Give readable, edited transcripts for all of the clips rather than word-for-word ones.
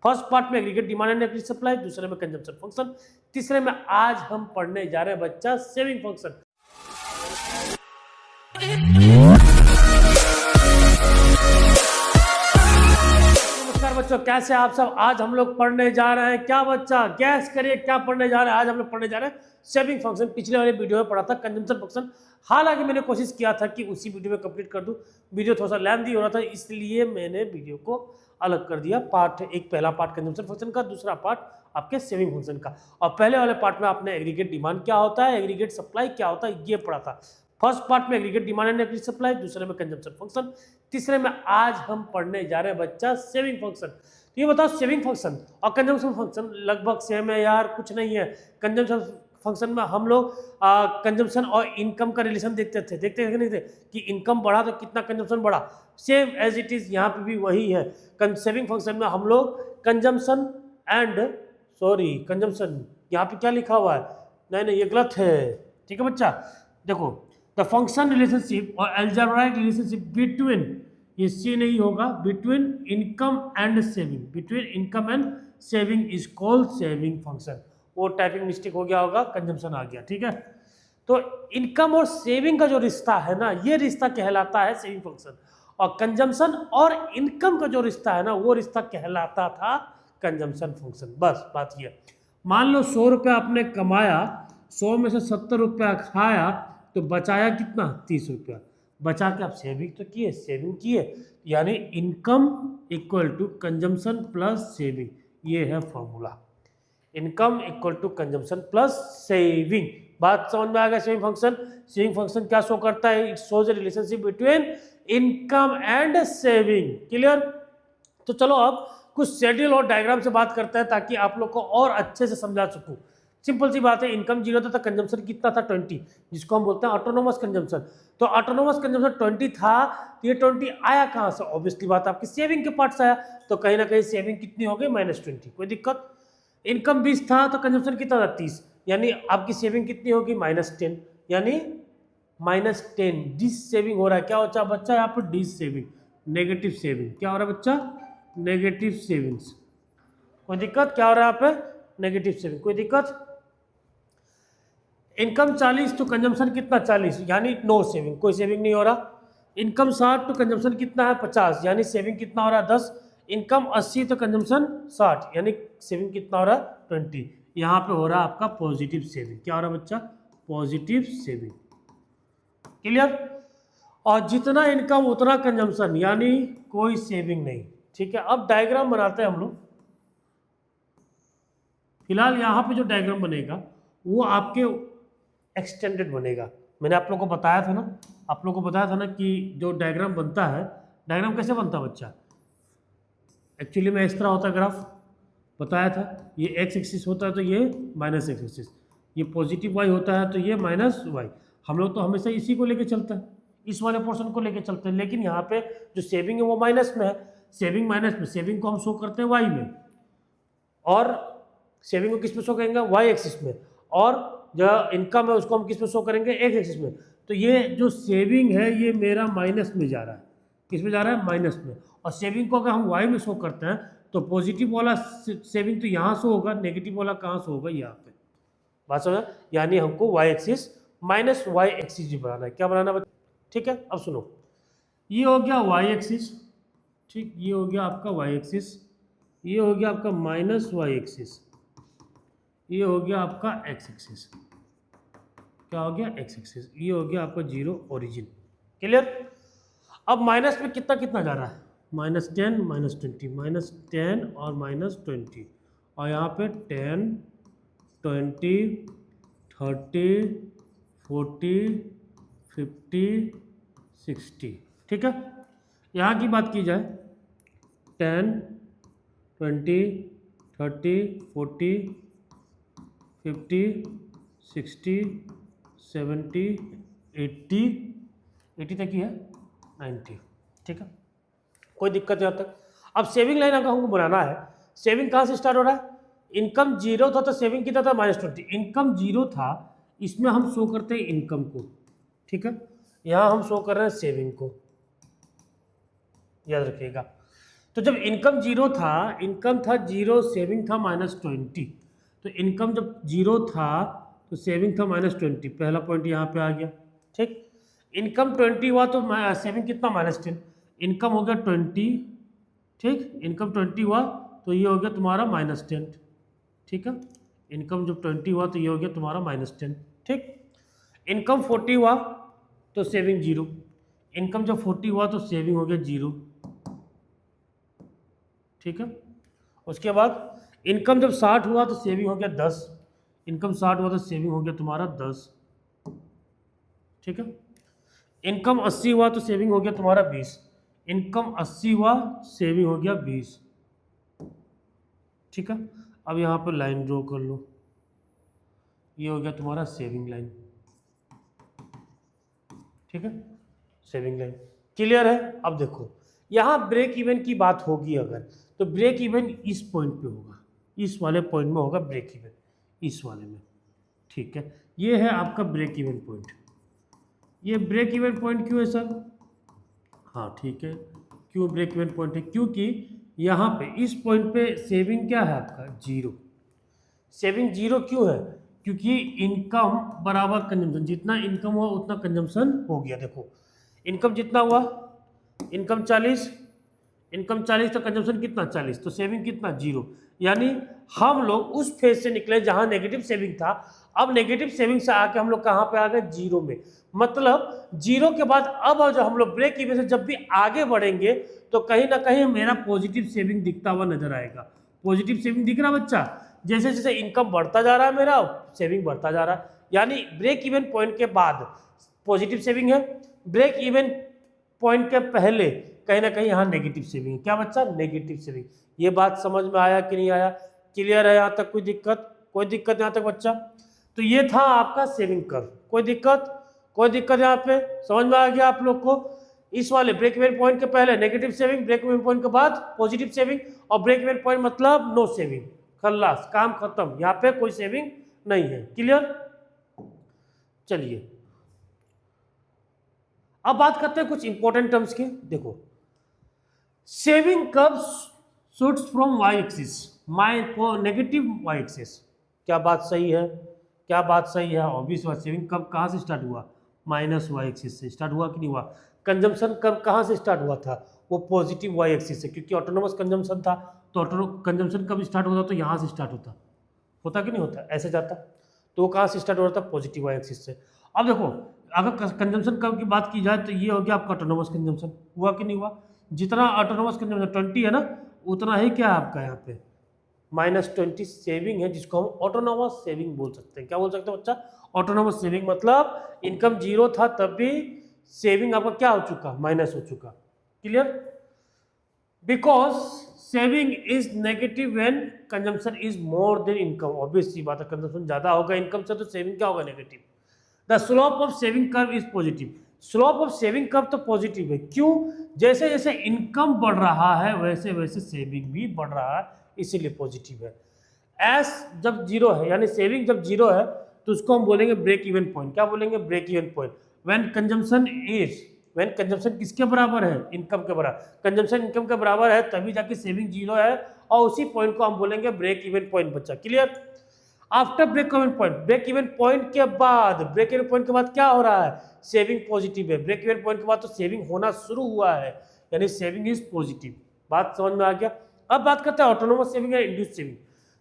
First part में aggregate demand and aggregate supply, दूसरे में कंजम्पशन फंक्शन, तीसरे में आज हम पढ़ने जा रहे हैं बच्चा सेविंग फंक्शन। नमस्कार बच्चों, कैसे आप सब। आज हम लोग पढ़ने जा रहे हैं क्या बच्चा, गैस करिए क्या पढ़ने जा रहे हैं। आज हम लोग पढ़ने जा रहे हैं सेविंग फंक्शन। पिछले वाले वीडियो में पढ़ा था कंजम्पशन फंक्शन। हालांकि मैंने कोशिश किया था कि उसी वीडियो में कंप्लीट कर दूं, वीडियो थोड़ा सा लेंथी हो रहा था, इसलिए मैंने वीडियो को अलग कर दिया। पार्ट एक, पहला पार्ट कंजम्पशन फंक्शन का, दूसरा पार्ट आपके सेविंग फंक्शन का। और पहले वाले पार्ट में आपने एग्रीगेट डिमांड क्या होता है, एग्रीगेट सप्लाई क्या होता है, ये पढ़ा था। फर्स्ट पार्ट में aggregate demand and aggregate supply, दूसरे में कंजम्पशन फंक्शन, तीसरे में आज हम पढ़ने जा रहे हैं बच्चा सेविंग फंक्शन। तो ये बताओ सेविंग फंक्शन और कंजम्पशन फंक्शन लगभग सेम है यार, कुछ नहीं है। कंजम्पशन फंक्शन में हम लोग कंजम्पशन और इनकम का रिलेशन देखते थे नहीं थे कि इनकम बढ़ा तो कितना कंजम्पशन बढ़ा। सेम एज इट इज यहाँ पे भी वही है। सेविंग फंक्शन में हम लोग कंजम्पशन कंजम्पशन यहाँ पे क्या लिखा हुआ है, नहीं ये गलत है। ठीक है बच्चा, देखो द फंक्शन रिलेशनशिप और अलजेब्राइक रिलेशनशिप बिटवीन, ये सी नहीं होगा, between income and saving, between income and saving is called saving function. वो टाइपिंग मिस्टेक हो गया होगा, कंजम्पशन आ गया। ठीक है, तो इनकम और सेविंग का जो रिश्ता है ना, ये रिश्ता कहलाता है सेविंग फंक्शन, और कंजम्पशन और इनकम का जो रिश्ता है ना, वो रिश्ता कहलाता था कंजम्पशन फंक्शन। बस बात ये। मान लो 100 रुपया आपने कमाया, 100 में से 70 रुपया खाया, तो बचाया कितना, 30 रुपया। बचा के आप सेविंग तो किए, सेविंग किए, यानी income equal to consumption plus saving. ये है formula, income equal to consumption plus saving. बात समझ में आ गया। सेविंग फंक्शन, सेविंग फंक्शन क्या शो करता है, it shows a relationship between income and saving. Clear. तो चलो अब कुछ शेड्यूल और डायग्राम से बात करते हैं ताकि आप लोग को और अच्छे से समझा सकूं। सिंपल सी बात है, इनकम 0 था, कंजम्पशन कितना था, 20, जिसको हम बोलते हैं ऑटोनोमस कंजम्पशन। तो ऑटोनोमस कंजम्पशन 20 था, तो ये 20 आया कहां से, ऑब्वियसली बात आपकी सेविंग के पार्ट से आया। तो कहीं ना कहीं सेविंग कितनी हो गई, -20, कोई दिक्कत। इनकम 20 था, तो कंजम्पशन कितना था, 30, यानी आपकी सेविंग कितनी होगी, -10, यानी -10 डिस सेविंग हो रहा है। क्या होता है बच्चा यहाँ पर, डिस सेविंग, नेगेटिव सेविंग। क्या हो रहा है बच्चा, नेगेटिव सेविंग्स। कोई दिक्कत, क्या हो रहा है यहाँ पे, नेगेटिव सेविंग, कोई दिक्कत। इनकम 40 तो कंजम्पशन कितना, 40, यानी नो सेविंग, कोई सेविंग नहीं हो रहा। इनकम 60 तो कंजम्पशन कितना है, 50, यानी सेविंग कितना हो रहा है, 10। इनकम 80 तो कंजम्पशन 60, यानी सेविंग कितना हो रहा है, 20। यहाँ पे हो रहा है आपका पॉजिटिव सेविंग। क्या हो रहा है बच्चा, पॉजिटिव सेविंग। क्लियर। और जितना इनकम उतना कंजम्पशन, यानी कोई सेविंग नहीं। ठीक है, अब डायग्राम बनाते हैं हम लोग। फिलहाल यहाँ पे जो डायग्राम बनेगा वो आपके एक्सटेंडेड बनेगा। मैंने आप लोगों को बताया था ना, कि जो डायग्राम बनता है, डायग्राम कैसे बनता है बच्चा, एक्चुअली में इस तरह होता है, ग्राफ बताया था। ये एक्स एक्सिस होता है तो ये माइनस एक्स एक्सिस, ये पॉजिटिव वाई होता है तो ये माइनस वाई। हम लोग तो हमेशा इसी को लेके चलते हैं, इस वाले पोर्शन को लेके चलते हैं। लेकिन यहाँ पे जो सेविंग है वो माइनस में है, सेविंग माइनस में, सेविंग को हम शो करते हैं वाई में, और सेविंग को किस में शो करेंगे, वाई एक्सिस में, और जो इनकम है उसको हम किस में शो करेंगे, एक्स एक्सिस में। तो ये जो सेविंग है ये मेरा माइनस में जा रहा है, किस में जा रहा है, माइनस में। और सेविंग को अगर हम वाई में शो करते हैं तो पॉजिटिव वाला सेविंग तो यहाँ शो होगा, नेगेटिव वाला कहाँ शो होगा, यहाँ पे। बात समझ, यानी हमको Y axis minus Y axis भी बनाना है। क्या बनाना है, ठीक है। अब सुनो, ये हो गया वाई एक्सिस, ठीक, ये हो गया आपका वाई एक्सिस, ये हो गया आपका माइनस वाई एक्सिस, ये हो गया आपका एक्स एक्सिस। क्या हो गया, एक्स एक्सिस। ये हो गया आपका 0 ओरिजिन। क्लियर। अब माइनस में कितना कितना जा रहा है, -10 -20, -10 और -20, और यहाँ पे 10 20 30 40 50 60। ठीक है, यहाँ की बात की जाए, 10 20 30 40 50 60 70 80 तक ही है, 90। ठीक है, कोई दिक्कत यहाँ तक। अब सेविंग लाइन अगर हमको बनाना है, सेविंग कहाँ से स्टार्ट हो रहा है, इनकम 0 था तो सेविंग कितना था, -20। इनकम 0 था, इसमें हम शो करते हैं इनकम को। ठीक है, यहाँ हम शो कर रहे हैं सेविंग को, याद रखिएगा। तो जब इनकम जीरो था, इनकम था जीरो, सेविंग था -20, तो इनकम जब जीरो था तो सेविंग था -20, पहला पॉइंट यहाँ पे आ गया। ठीक, इनकम 20 हुआ तो सेविंग कितना -10, इनकम हो गया 20। ठीक, इनकम 20 हुआ तो ये हो गया तुम्हारा -10। ठीक है, इनकम जब 20 हुआ तो ये हो गया तुम्हारा -10। ठीक, इनकम 40 हुआ तो सेविंग जीरो, इनकम जब 40 हुआ तो सेविंग हो गया जीरो। ठीक है, उसके बाद इनकम जब 60 हुआ तो सेविंग हो गया 10, इनकम 60 हुआ तो सेविंग हो गया तुम्हारा 10। ठीक है, इनकम 80 हुआ तो सेविंग हो गया तुम्हारा 20, इनकम 80 हुआ, सेविंग हो गया 20। ठीक है, अब यहाँ पर लाइन ड्रॉ कर लो, ये हो गया तुम्हारा सेविंग लाइन। ठीक है, सेविंग लाइन क्लियर है। अब देखो यहाँ ब्रेक इवन की बात होगी अगर, तो ब्रेक इवन इस पॉइंट पे होगा, इस वाले पॉइंट में होगा ब्रेक इवन, इस वाले में। ठीक है, ये है आपका ब्रेक इवन पॉइंट। ये ब्रेक इवन पॉइंट क्यों है सर? हाँ ठीक है, क्यों ब्रेक इवन पॉइंट है? क्योंकि यहाँ पे इस पॉइंट पे सेविंग क्या है आपका? जीरो। सेविंग जीरो क्यों है? क्योंकि इनकम बराबर कंजम्पशन, जितना इनकम हुआ उतना कंजम्पशन हो गया। देखो इनकम जितना हुआ, इनकम 40, इनकम 40 तो कंजम्पशन कितना? 40, तो सेविंग कितना? जीरो। यानी हम लोग उस फेज से निकले जहां नेगेटिव सेविंग था, अब नेगेटिव सेविंग से आके हम लोग कहां पे आ गए? जीरो में। मतलब जीरो के बाद अब जो हम लोग ब्रेक इवन से जब भी आगे बढ़ेंगे तो कहीं ना कहीं मेरा पॉजिटिव सेविंग दिखता हुआ नजर आएगा। पॉजिटिव सेविंग दिख रहा बच्चा? जैसे जैसे इनकम बढ़ता जा रहा है मेरा, सेविंग बढ़ता जा रहा है। यानी ब्रेक इवन पॉइंट के बाद पॉजिटिव सेविंग है, ब्रेक इवन पॉइंट के पहले कहीं ना कहीं यहाँ नेगेटिव सेविंग है। क्या बच्चा? Negative saving. ये बात समझ में आया कि नहीं आया? क्लियर है यहाँ तक? कोई दिक्कत? कोई दिक्कत यहाँ तक बच्चा? तो ये था आपका सेविंग कर्व। कोई दिक्कत? कोई दिक्कत यहाँ पे? समझ में आ गया आप लोग को? इस वाले ब्रेक इवन पॉइंट के पहले negative saving, break even point के बाद पॉजिटिव सेविंग, और ब्रेक इवन पॉइंट मतलब नो सेविंग, खल्लास, काम खत्म, यहाँ पे कोई सेविंग नहीं है। क्लियर? चलिए अब बात करते हैं कुछ इंपॉर्टेंट टर्म्स की। देखो saving curve shoots from Y axis, my negative Y axis. क्या बात सही है? क्या बात सही है? ऑब्वियस बात, सेविंग कर्व कहाँ से स्टार्ट हुआ? माइनस वाई एक्सिस से स्टार्ट हुआ कि नहीं हुआ? कंजम्पशन कर्व कहाँ से स्टार्ट हुआ था? वो पॉजिटिव वाई एक्सिस से, क्योंकि ऑटोनोमस कंजम्पशन था, तो कंजम्पशन कब स्टार्ट होता? तो यहाँ से स्टार्ट होता कि नहीं होता? ऐसे जाता, तो वो कहाँ से स्टार्ट हो रहा था? पॉजिटिव वाई एक्सिस से। अब देखो अगर कंजम्पशन कर्व की बात की जाए तो ये हो गया आपका ऑटोनोमस कंजम्पशन, हुआ कि नहीं हुआ? जितना ऑटोनोमस कंजम्पशन 20 है ना, उतना ही क्या है आपका यहाँ पे -20 सेविंग है, जिसको हम ऑटोनोमस सेविंग बोल सकते हैं। क्या बोल सकते हैं बच्चा? Autonomous saving. मतलब इनकम जीरो था तब भी सेविंग आपका क्या हो चुका? माइनस हो चुका। Clear? Because saving is negative when consumption is more than income. Obvious सी बात है, कंजम्पशन ज्यादा होगा इनकम से तो सेविंग क्या होगा? Negative. The slope of saving curve is positive. Slope of saving curve तो पॉजिटिव है। क्यों? जैसे जैसे इनकम बढ़ रहा है वैसे वैसे सेविंग भी बढ़ रहा है, इसीलिए पॉजिटिव है। एस जब जीरो है, यानी सेविंग जब जीरो है, तो उसको हम बोलेंगे ब्रेक इवन पॉइंट। क्या बोलेंगे? Break even point. When consumption is, when consumption किसके बराबर है? इनकम के बराबर। कंजम्पशन इनकम के बराबर है तभी जाके सेविंग जीरो है, और उसी पॉइंट को हम बोलेंगे ब्रेक इवन पॉइंट। बच्चा clear? After break even point, break even point के बाद, ब्रेक इवन पॉइंट के बाद क्या हो रहा है? सेविंग पॉजिटिव है। ब्रेक इवन पॉइंट के बाद तो सेविंग होना शुरू हुआ है, यानी सेविंग इज पॉजिटिव। बात समझ में आ गया? अब बात करते हैं ऑटोनोमस सेविंग या इंड्यूस सेविंग।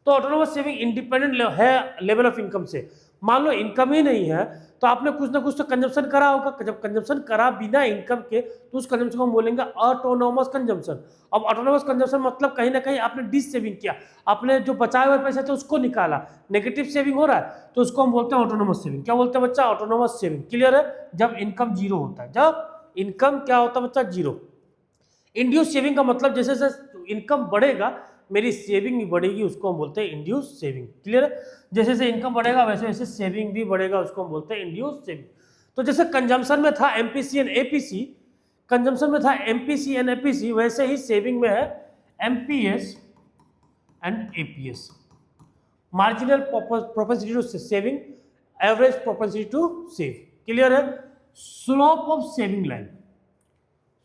तो ऑटोनोमस सेविंग इंडिपेंडेंट है लेवल ऑफ इनकम से। मान लो इनकम ही नहीं है तो आपने कुछ ना कुछ तो कंजम्पशन करा होगा। जब कंजम्पशन करा बिना इनकम के तो उस कंजम्पशन को हम बोलेंगे ऑटोनोमस कंजम्पशन। अब ऑटोनोमस कंजम्पशन मतलब कहीं ना कहीं आपने डिस सेविंग किया, आपने जो बचाए हुए पैसे थे उसको निकाला, नेगेटिव सेविंग हो रहा है, तो उसको हम बोलते हैं ऑटोनोमस सेविंग। क्या बोलते हैं बच्चा? Autonomous saving. क्लियर है? जब इनकम जीरो होता है, जब इनकम क्या होता है बच्चा? जीरो। इंड्यूस सेविंग का मतलब जैसे जैसे इनकम बढ़ेगा मेरी सेविंग भी बढ़ेगी, उसको हम बोलते हैं इंड्यूस सेविंग। क्लियर है? जैसे जैसे इनकम बढ़ेगा वैसे वैसे सेविंग भी बढ़ेगा, उसको हम बोलते हैं इंड्यूस सेविंग। तो जैसे कंजम्पशन में था एमपीसी एंड एपीसी, कंजम्पशन में था एमपीसी एंड एपीसी, वैसे ही सेविंग में है MPS and APS. Marginal propensity to saving, average propensity to save. Clear है? Slope of saving line,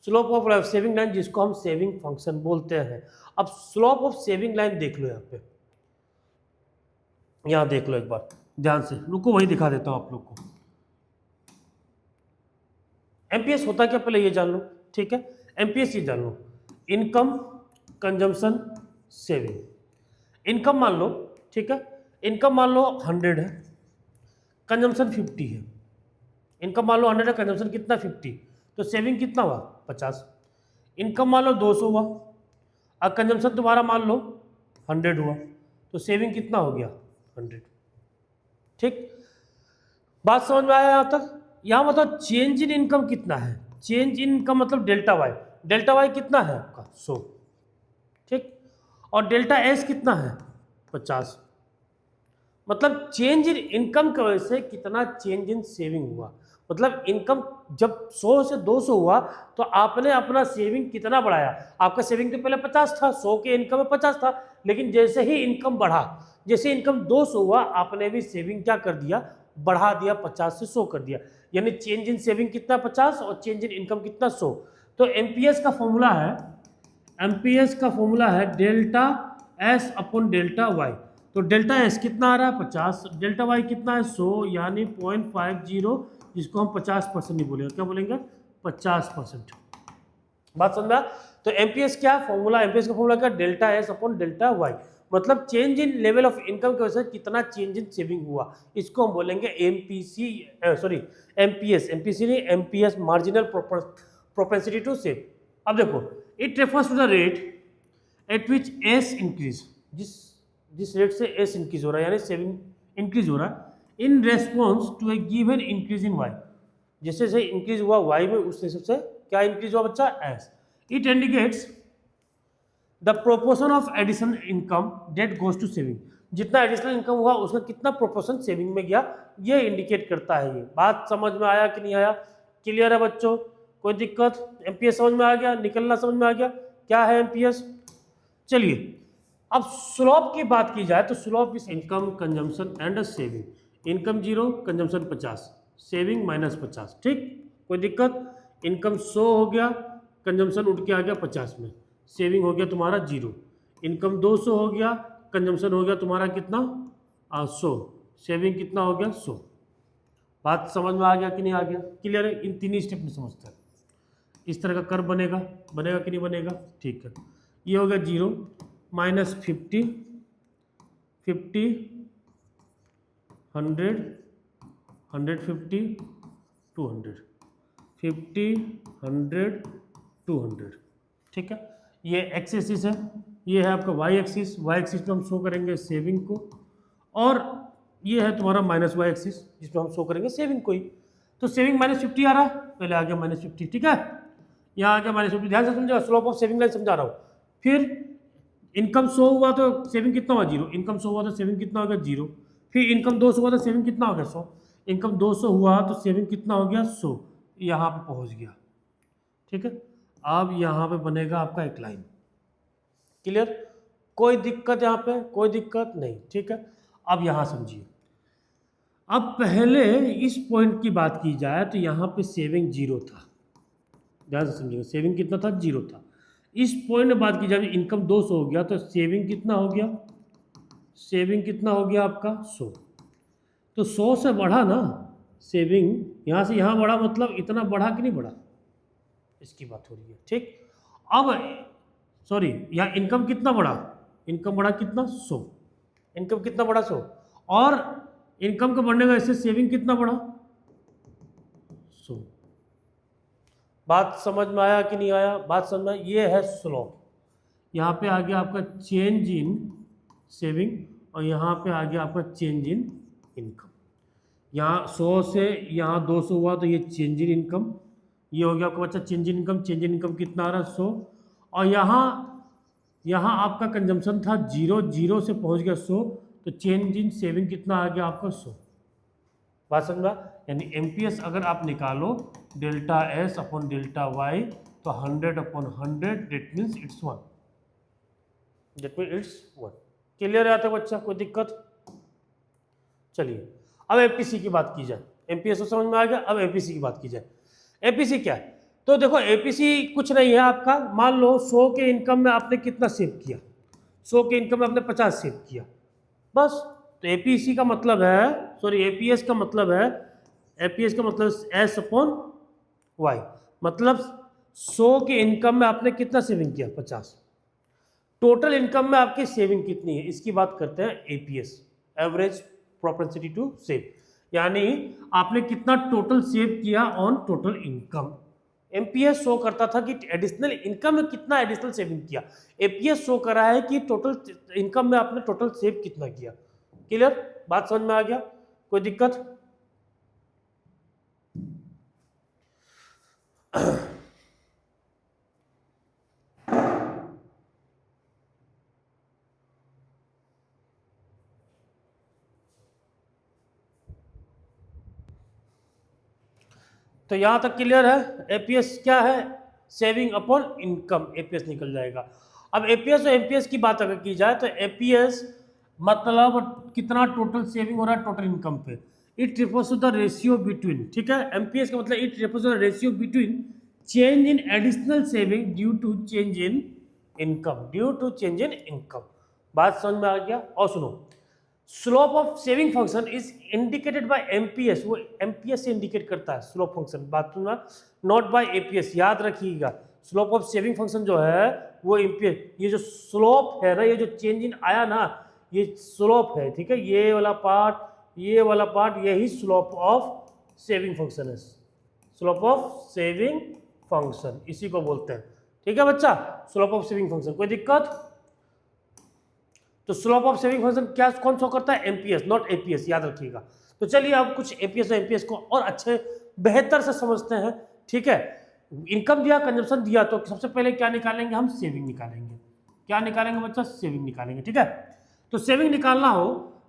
slope of saving line जिसको हम सेविंग फंक्शन बोलते हैं। अब स्लोप ऑफ सेविंग लाइन देख लो यहाँ पे, यहाँ देख लो एक बार ध्यान से, रुको वही दिखा देता हूँ आप लोग को। एमपीएस होता क्या पहले ये जान लो, ठीक है। एमपीएस ये जान लो, इनकम कंजम्पशन सेविंग। इनकम मान लो, ठीक है, इनकम मान लो 100 है, कंजम्पशन 50 है। इनकम मान लो 100 है, कंजम्पशन कितना 50, तो सेविंग कितना हुआ 50। इनकम मान लो 200 हुआ और कंजम्पशन तुम्हारा मान लो 100 हुआ, तो सेविंग कितना हो गया 100। ठीक, बात समझ में आया यहाँ तक। यहाँ मतलब चेंज इन इनकम कितना है, चेंज इन इनकम मतलब डेल्टा वाई, डेल्टा वाई कितना है आपका 100, ठीक, और डेल्टा एस कितना है 50। मतलब चेंज इन इनकम की वजह से कितना चेंज इन सेविंग हुआ, मतलब इनकम जब 100 से 200 हुआ तो आपने अपना सेविंग कितना बढ़ाया। आपका सेविंग तो पहले 50 था, 100 के इनकम में 50 था, लेकिन जैसे ही इनकम बढ़ा, जैसे इनकम 200 हुआ, आपने भी सेविंग क्या कर दिया, बढ़ा दिया, 50 से 100 कर दिया। यानी चेंज इन सेविंग कितना 50 और चेंज इन इनकम कितना 100। तो एमपीएस का फॉर्मूला है, एमपीएस का फॉर्मूला है delta S upon delta Y. तो डेल्टा एस कितना आ रहा है 50, डेल्टा वाई कितना है 100, यानी 0.50, जिसको हम 50% नहीं बोलेंगे, क्या बोलेंगे 50%। बात समझा। तो एमपीएस क्या फॉर्मूला, एमपीएस का फॉर्मूला क्या, delta S upon delta Y, मतलब change in level of income की वजह से कितना चेंज इन सेविंग हुआ, इसको हम बोलेंगे एमपीसी, सॉरी एमपीएस, एमपीसी नहीं MPS, marginal propensity to save. अब देखो, it refers to the rate at which S increase, जिस रेट से एस इंक्रीज हो रहा है, यानी सेविंग इंक्रीज हो रहा है in response to a given increase in Y. जैसे जैसे इंक्रीज हुआ वाई में, उस हिसाब से क्या इंक्रीज हुआ बच्चा S. It indicates the proportion of additional income that goes to saving, जितना एडिशनल इनकम हुआ उसका कितना प्रोपोर्शन सेविंग में गया, ये इंडिकेट करता है। ये बात समझ में आया कि नहीं आया, क्लियर है बच्चों, कोई दिक्कत। एमपीएस समझ में आ गया, निकलना समझ में आ गया क्या है एमपीएस। चलिए अब स्लोप की बात की जाए तो slope is income consumption and saving. Income 0, consumption 50, saving -50, ठीक, कोई दिक्कत। इनकम 100 हो गया, कंजम्पशन उठ के आ गया 50 में, सेविंग हो गया तुम्हारा 0। इनकम 200 हो गया, कंजम्पशन हो गया तुम्हारा कितना 100, सेविंग कितना हो गया 100। बात समझ में आ गया कि नहीं आ गया, क्लियर है। इन तीन स्टेप में समझते हैं। इस तरह का कर्व बनेगा, बनेगा कि नहीं बनेगा, ठीक है। ये हो गया 0, -50, 50, 100, 150, 200, 50, 100, 200, ठीक है। ये एक्स एक्सिस है, ये है आपका वाई एक्सिस, वाई एक्सिस पे हम शो करेंगे सेविंग को, और ये है तुम्हारा माइनस वाई एक्सिस जिसमें हम शो करेंगे सेविंग को ही। तो सेविंग -50 आ रहा है, पहले आ गया -50, ठीक है, यहाँ आ गया -50। ध्यान से समझा, स्लोप ऑफ सेविंग लाइन समझा रहा हूँ। फिर इनकम 100 हुआ तो सेविंग कितना हुआ 0, इनकम 100 हुआ तो सेविंग कितना हो गया 0। फिर इनकम 200 हुआ तो सेविंग कितना हो गया 100, इनकम 200 हुआ तो सेविंग कितना हो गया 100, यहाँ पे पहुँच गया, ठीक है। अब यहाँ पे बनेगा आपका एक लाइन, क्लियर, कोई दिक्कत यहाँ पे, कोई दिक्कत नहीं, ठीक है। अब यहाँ समझिए, अब पहले इस पॉइंट की बात की जाए तो यहाँ पे सेविंग 0 था, ध्यान से समझिएगा, सेविंग कितना था 0 था। इस पॉइंट में बात की जाए इनकम 200 हो गया तो सेविंग कितना हो गया, सेविंग कितना हो गया आपका 100। तो 100 से बढ़ा ना सेविंग, यहाँ से यहाँ बढ़ा, मतलब इतना बढ़ा कि नहीं बढ़ा, इसकी बात हो रही है, ठीक। अब सॉरी, यहाँ इनकम कितना बढ़ा, इनकम बढ़ा कितना 100, इनकम कितना बढ़ा 100, और इनकम का बढ़ने का इससे सेविंग कितना बढ़ा 100। बात समझ में आया कि नहीं आया, बात समझ में, ये है स्लोप। यहाँ पे आ गया आपका चेंज इन सेविंग, और यहाँ पे आ गया आपका चेंज इन इनकम। यहाँ 100 से यहाँ 200 हुआ तो ये चेंज इन इनकम, ये हो गया आपका बच्चा change in income. Change in income कितना आ रहा है 100, और यहाँ आपका कंजम्पशन था 0, 0 से पहुँच गया 100, तो चेंज इन सेविंग कितना आ गया आपका 100। बात समझा, यानी एमपीएस अगर आप निकालो delta S upon delta Y तो 100 upon 100 that means it's 1, that mean it's 1। Clear आता है बच्चा, कोई दिक्कत। चलिए अब एमपीसी की बात की जाए, एमपीएस तो समझ में आ गया, अब एमपीसी की बात की जाए। एमपीसी क्या है, तो देखो एपीसी कुछ नहीं है आपका, मान लो 100 के इनकम में आपने कितना सेव किया, 100 के इनकम में आपने 50 सेव किया बस। तो एपीसी का मतलब है, सॉरी एपीएस का मतलब है, एपीएस का मतलब एस अपॉन वाई, मतलब 100 के इनकम में आपने कितना सेविंग किया 50, टोटल इनकम में आपकी सेविंग कितनी है इसकी बात करते हैं APS, average propensity to save, यानी आपने कितना टोटल सेव किया on total income. MPS show करता था कि एडिशनल इनकम में कितना एडिशनल सेविंग किया, एपीएस शो कर रहा है कि टोटल इनकम में आपने टोटल सेव कितना किया। क्लियर, बात समझ में आ गया, कोई दिक्कत? तो यहां तक क्लियर है। एपीएस क्या है, सेविंग अपॉन इनकम, एपीएस निकल जाएगा। अब एपीएस और एमपीएस की बात अगर की जाए तो एपीएस मतलब कितना टोटल सेविंग हो रहा है टोटल इनकम पे, it refers to the ratio between, ठीक है। एमपीएस का मतलब it refers to the ratio between change in additional saving due to change in income, due to change in income. बात समझ में आ गया? और सुनो, slope of saving function is indicated by MPS, वो एमपीएस से इंडिकेट करता है स्लोप फंक्शन, बात सुनना, नॉट बाय एपीएस, याद रखिएगा। स्लोप ऑफ सेविंग फंक्शन जो है वो एमपीएस, ये जो स्लोप है ना, ये जो चेंज इन आया ना, ये स्लोप है, ठीक है, ये वाला पार्ट, ये वाला पार्ट, यही स्लोप ऑफ सेविंग फंक्शन है, स्लोप ऑफ सेविंग फंक्शन इसी को बोलते हैं, ठीक है बच्चा, स्लोप ऑफ सेविंग फंक्शन। कोई दिक्कत? तो स्लोप ऑफ सेविंग फंक्शन क्या कौन शो करता है? एमपीएस, नॉट एपीएस, याद रखिएगा। तो चलिए अब कुछ एपीएस और एमपीएस को और अच्छे बेहतर से समझते हैं, ठीक है। इनकम दिया, कंजम्पशन दिया, तो सबसे पहले क्या निकालेंगे हम? सेविंग निकालेंगे। क्या निकालेंगे बच्चा? सेविंग निकालेंगे, ठीक है। तो सेविंग निकालना हो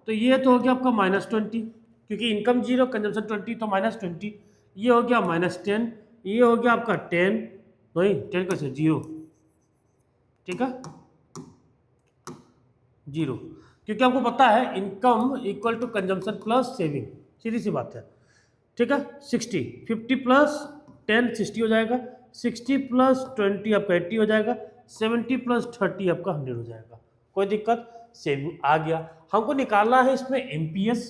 तो ये तो हो गया आपका -20, क्योंकि इनकम 0 कंजम्पशन 20 तो -20, ये हो गया -10, ये हो गया आपका 10, नहीं 10 कैसे 0, ठीक है 0, क्योंकि हमको पता है income equal to consumption plus saving, सीधी सी बात है, ठीक है। 60, 50 प्लस 10 60 हो जाएगा, 60 प्लस 20 आपका 80 हो जाएगा, 70 प्लस 30 आपका 100 हो जाएगा। कोई दिक्कत? सेविंग आ गया। हमको निकालना है इसमें एमपीएस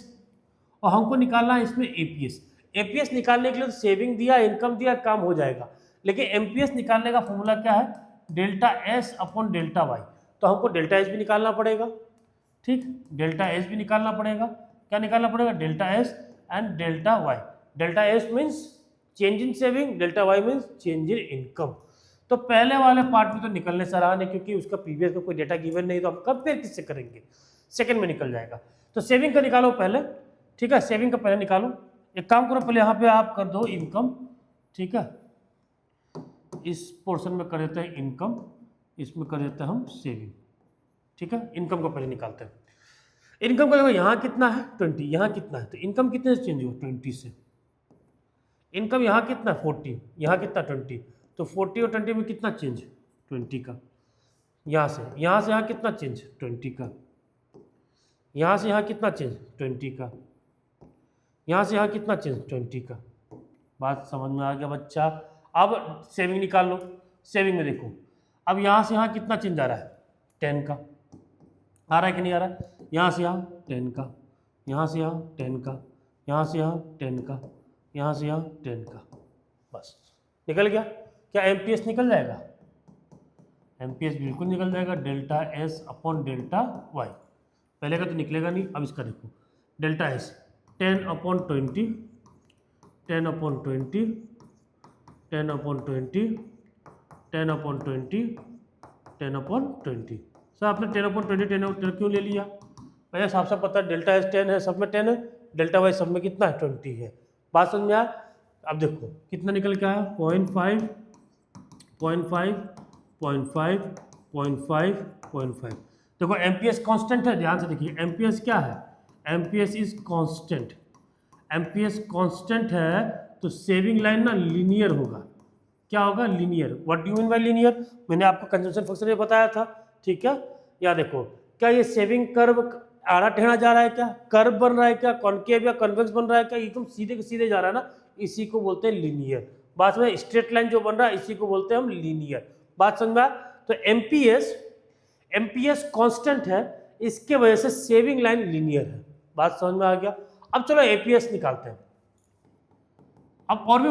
और हमको निकालना है इसमें एपीएस। एपीएस निकालने के लिए तो सेविंग दिया, इनकम दिया, काम हो जाएगा, लेकिन एमपीएस निकालने का फॉर्मूला क्या है? Delta S upon delta Y. तो हमको डेल्टा एस भी निकालना पड़ेगा, ठीक, डेल्टा एस भी निकालना पड़ेगा। क्या निकालना पड़ेगा? Delta S and delta Y. Delta S means change in saving, delta Y means change in income. तो पहले वाले पार्ट में तो निकलने से रहा नहीं, क्योंकि उसका प्रीवियस का कोई डेटा गिवन नहीं, तो हम कंपेयर किससे करेंगे? सेकंड में निकल जाएगा। तो सेविंग का निकालो पहले, ठीक है, सेविंग का पहले निकालो। एक काम करो, पहले यहाँ पे आप कर दो इनकम, ठीक है, इस पोर्शन में कर देते हैं इनकम, इसमें कर देते हैं हम सेविंग, ठीक है। इनकम को पहले निकालते हैं। इनकम का देखो यहाँ कितना है 20, यहाँ कितना है, तो इनकम कितने से चेंज हुआ? 20 से। इनकम यहाँ कितना? 40, यहाँ कितना? 20, तो 40 और 20 में कितना चेंज? 20 का। यहाँ से यहाँ कितना चेंज? 20 का। यहाँ से यहाँ कितना चेंज? 20 का। यहाँ से यहाँ कितना चेंज? 20 का। बात समझ में आ गया बच्चा? अब सेविंग निकाल लो। सेविंग में देखो, अब यहाँ से यहाँ कितना चेंज आ रहा है? 10 का। आ रहा है कि नहीं आ रहा है? यहाँ से यहाँ 10 का, यहाँ से यहाँ 10 का, यहाँ से यहाँ 10 का, यहाँ से यहाँ 10 का, बस निकल गया। क्या एमपीएस निकल जाएगा? एमपीएस बिल्कुल निकल जाएगा, delta S upon delta Y. पहले का तो निकलेगा नहीं, अब इसका देखो, डेल्टा एस 10/20, 10/20, 10/20, 10/20, 10/20। सर आपने 10/20 10 क्यों ले लिया? भैया साफ साफ पता है डेल्टा एस 10 है, सब में 10 है, डेल्टा वाई सब में कितना है? 20 है। बात समझ में आया? अब देखो कितना निकल के आया? 0.5, 0.5, 0.5, 0.5, 0.5। देखो एमपीएस कांस्टेंट है, ध्यान से देखिए, एमपीएस क्या है? MPS is constant. MPS constant है तो सेविंग लाइन ना लीनियर होगा। क्या होगा? Linear. What do you mean by linear? मैंने आपको कंजम्पशन फंक्शन में बताया था, ठीक है। या देखो, क्या ये सेविंग कर्व आड़ा टेढ़ा जा रहा है? क्या कर्व बन रहा है? क्या कॉनकेव या कन्वेक्स बन रहा है? क्या एकदम सीधे सीधे जा रहा है ना, इसी को बोलते हैं लीनियर। बात में स्ट्रेट लाइन जो बन रहा है इसी को बोलते हैं हम लीनियर। बात समझ में आया? तो एमपीएस कांस्टेंट है, इसके वजह से सेविंग लाइन लीनियर है। बात समझ में आ गया? अब चलो एपीएस निकालते हैं। अब और भी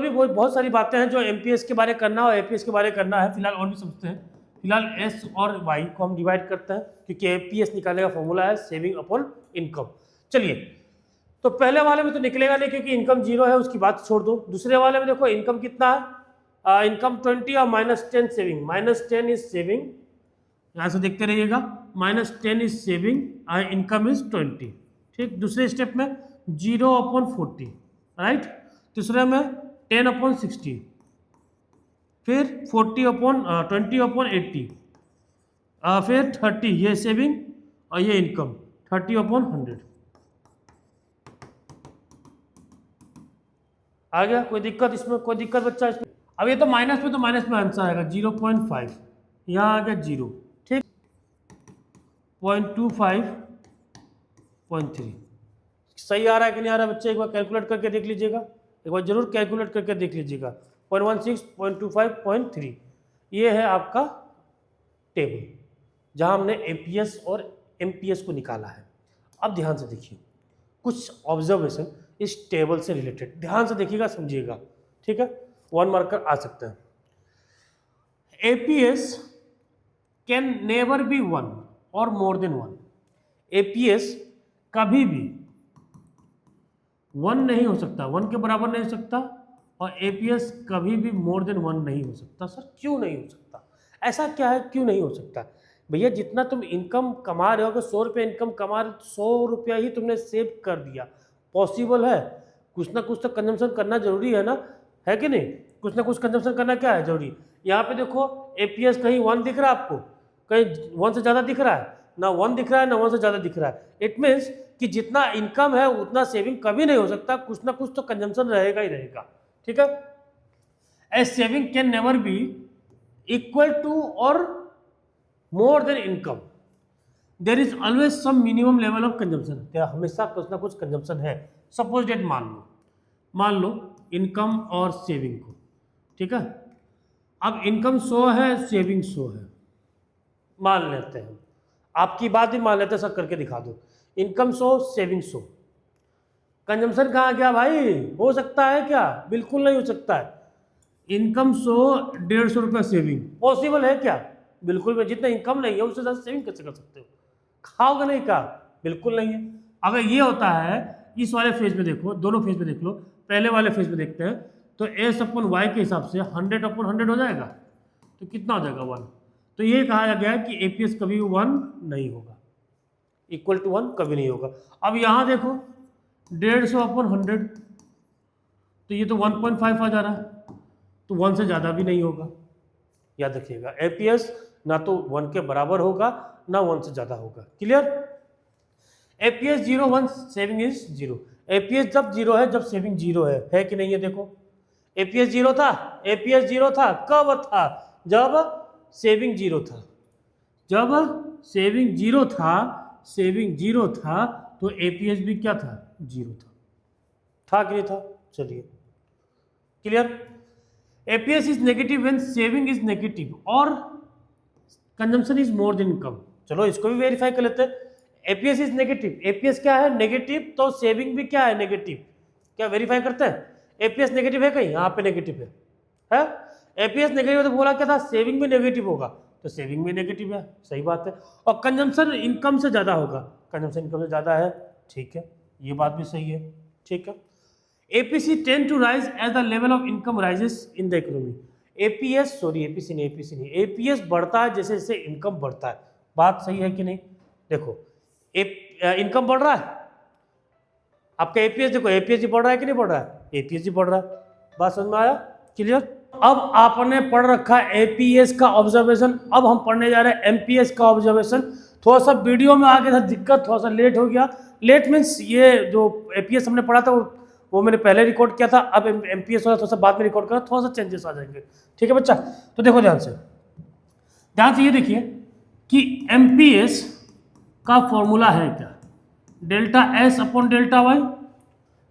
बहुत सारी बातें हैं जो एमपीएस के बारे करना और एपीएस के बारे करना है। फिलहाल और भी समझते हैं। फिलहाल एस और वाई को हम डिवाइड करते हैं, क्योंकि एपीएस निकालने का फॉर्मूला है सेविंग अपॉन इनकम। चलिए, तो पहले वाले में तो निकलेगा नहीं क्योंकि इनकम 0 है, उसकी बात छोड़ दो। दूसरे वाले में देखो इनकम कितना है, इनकम 20 और -10 सेविंग। -10 इज सेविंग, यहाँ से देखते रहिएगा। -10 इज सेविंग, इनकम इज 20। ठीक, दूसरे स्टेप में 0/40, राइट। तीसरे में 10/60, फिर 20/80, फिर 30, ये सेविंग और ये इनकम 30/100। आ गया? कोई दिक्कत इसमें? कोई दिक्कत बच्चा इसमें? अब ये तो माइनस में आंसर आएगा 0.5, यहाँ आ गया 0, ठीक। 0.25, 0.3 सही आ रहा है कि नहीं आ रहा है बच्चे? एक बार कैलकुलेट करके देख लीजिएगा, एक बार जरूर कैलकुलेट करके देख लीजिएगा। 0.16, 0.25, 0.3, ये है आपका टेबल जहां हमने एपीएस और एमपीएस को निकाला है। अब ध्यान से देखिए, कुछ ऑब्जर्वेशन इस टेबल से रिलेटेड ध्यान से देखिएगा, समझिएगा, ठीक है। 1 मार्कर आ सकता है। एपीएस कैन नेवर बी 1 और मोर देन 1। एपीएस कभी भी 1 नहीं हो सकता, 1 के बराबर नहीं हो सकता, और एपीएस कभी भी मोर देन 1 नहीं हो सकता। सर क्यों नहीं हो सकता? ऐसा क्या है, क्यों नहीं हो सकता? भैया जितना तुम इनकम कमा रहे हो, अगर 100 रुपये इनकम कमा रहे हो, 100 रुपया ही तुमने सेव कर दिया, पॉसिबल है? कुछ ना कुछ तो कंजम्पशन करना जरूरी है ना, है कि नहीं? कुछ ना कुछ कंजम्पशन करना क्या है जरूरी। यहाँ पे देखो एपीएस कहीं 1 दिख रहा है आपको, कहीं 1 से ज़्यादा दिख रहा है, ना 1 दिख रहा है ना 1 से ज़्यादा दिख रहा है। इट मीन्स कि जितना इनकम है उतना सेविंग कभी नहीं हो सकता, कुछ ना कुछ तो कंजम्पशन रहेगा ही रहेगा, ठीक है। A saving can never be equal to और more than income. There is always some minimum level of consumption, हमेशा कुछ ना कुछ कंजम्पशन है। सपोज डेट मान लो इनकम और सेविंग को, ठीक है। अब इनकम 100 है, सेविंग 100 है, मान लेते हैं, आपकी बात भी मान लेते हैं, सब करके दिखा दो। इनकम 100, सेविंग 100, कंजम्पशन कहाँ गया भाई? हो सकता है क्या? बिल्कुल नहीं हो सकता है। इनकम 100, 150 रुपया सेविंग, पॉसिबल है क्या? बिल्कुल भी। जितना इनकम नहीं है उससे ज़्यादा सेविंग कैसे कर सकते हो? खाओगे नहीं का? बिल्कुल नहीं है। अगर ये होता है इस वाले फेज में, देखो दोनों फेज में देख लो, पहले वाले फेज में देखते हैं, तो S/Y के हिसाब से 100/100 हो जाएगा, तो कितना हो जाएगा? 1। तो ये कहा गया है कि एपीएस कभी 1 नहीं होगा, इक्वल टू 1 कभी नहीं होगा। अब यहाँ देखो 150/100, तो ये तो 1.5 आ जा रहा है, तो 1 से ज़्यादा भी नहीं होगा। याद रखिएगा, एपीएस ना तो 1 के बराबर होगा ना 1 से ज़्यादा होगा। Clear? APS 0, 1, saving is 0। APS जब 0 है जब सेविंग 0 है कि नहीं? है देखो, एपीएस 0 था, एपीएस 0 था कब था? जब सेविंग 0 था। जब सेविंग 0 था, सेविंग 0 था, तो एपीएस भी क्या था? 0 था कि नहीं था? चलिए, clear? APS is negative when saving is negative और consumption is more than income. चलो इसको भी वेरीफाई कर लेते हैं। एपीएस इज नेगेटिव, एपीएस क्या है? नेगेटिव, तो सेविंग भी क्या है? नेगेटिव। क्या वेरीफाई करते हैं? एपीएस नेगेटिव है कहीं? यहाँ पे नेगेटिव है? एपीएस नेगेटिव तो बोला क्या था? सेविंग भी नेगेटिव होगा, तो सेविंग भी नेगेटिव है, सही बात है। और कंजम्पशन इनकम से ज़्यादा होगा, कंजम्पशन इनकम से ज़्यादा है, ठीक है, ये बात भी सही है, ठीक है। APC tend to rise as the level of income rises in the economy. APS नहीं, एपीएस बढ़ता है जैसे जैसे इनकम बढ़ता है। बात सही है कि नहीं? देखो इनकम बढ़ रहा है, आपका एपीएस देखो, एपीएस बढ़ रहा है कि नहीं बढ़ रहा है? एपीएस बढ़ रहा है। बात समझ में आया? क्लियर? अब आपने पढ़ रखा एपीएस का ऑब्जर्वेशन, अब हम पढ़ने जा रहे हैं एमपीएस का ऑब्जर्वेशन। थोड़ा सा वीडियो में आगे था दिक्कत, थोड़ा सा लेट हो गया। लेट मीन्स ये जो एपीएस हमने पढ़ा था वो मैंने पहले रिकॉर्ड किया था, अब एमपीएस वाला थोड़ा सा बाद में रिकॉर्ड करा, थोड़ा सा चेंजेस आ जाएंगे, ठीक है बच्चा? तो देखो ध्यान से ये देखिए कि एमपीएस का फॉर्मूला है क्या? डेल्टा S/डेल्टा Y।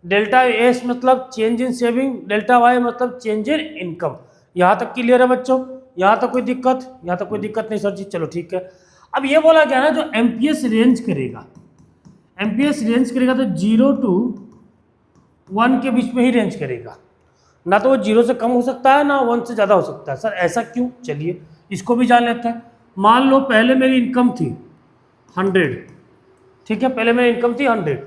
डेल्टा एस मतलब change in saving, delta Y मतलब चेंज इन इनकम। यहाँ तक क्लियर है बच्चों? यहाँ तक कोई दिक्कत? यहाँ तक कोई दिक्कत नहीं सर जी, चलो ठीक है। अब ये बोला गया ना जो एमपीएस रेंज करेगा, एमपीएस रेंज करेगा तो 0 to 1 के बीच में ही रेंज करेगा, ना तो वो 0 से कम हो सकता है ना 1 से ज़्यादा हो सकता है। सर ऐसा क्यों? चलिए इसको भी जान लेते हैं। मान लो पहले मेरी इनकम थी 100, ठीक है, पहले मेरी इनकम थी 100,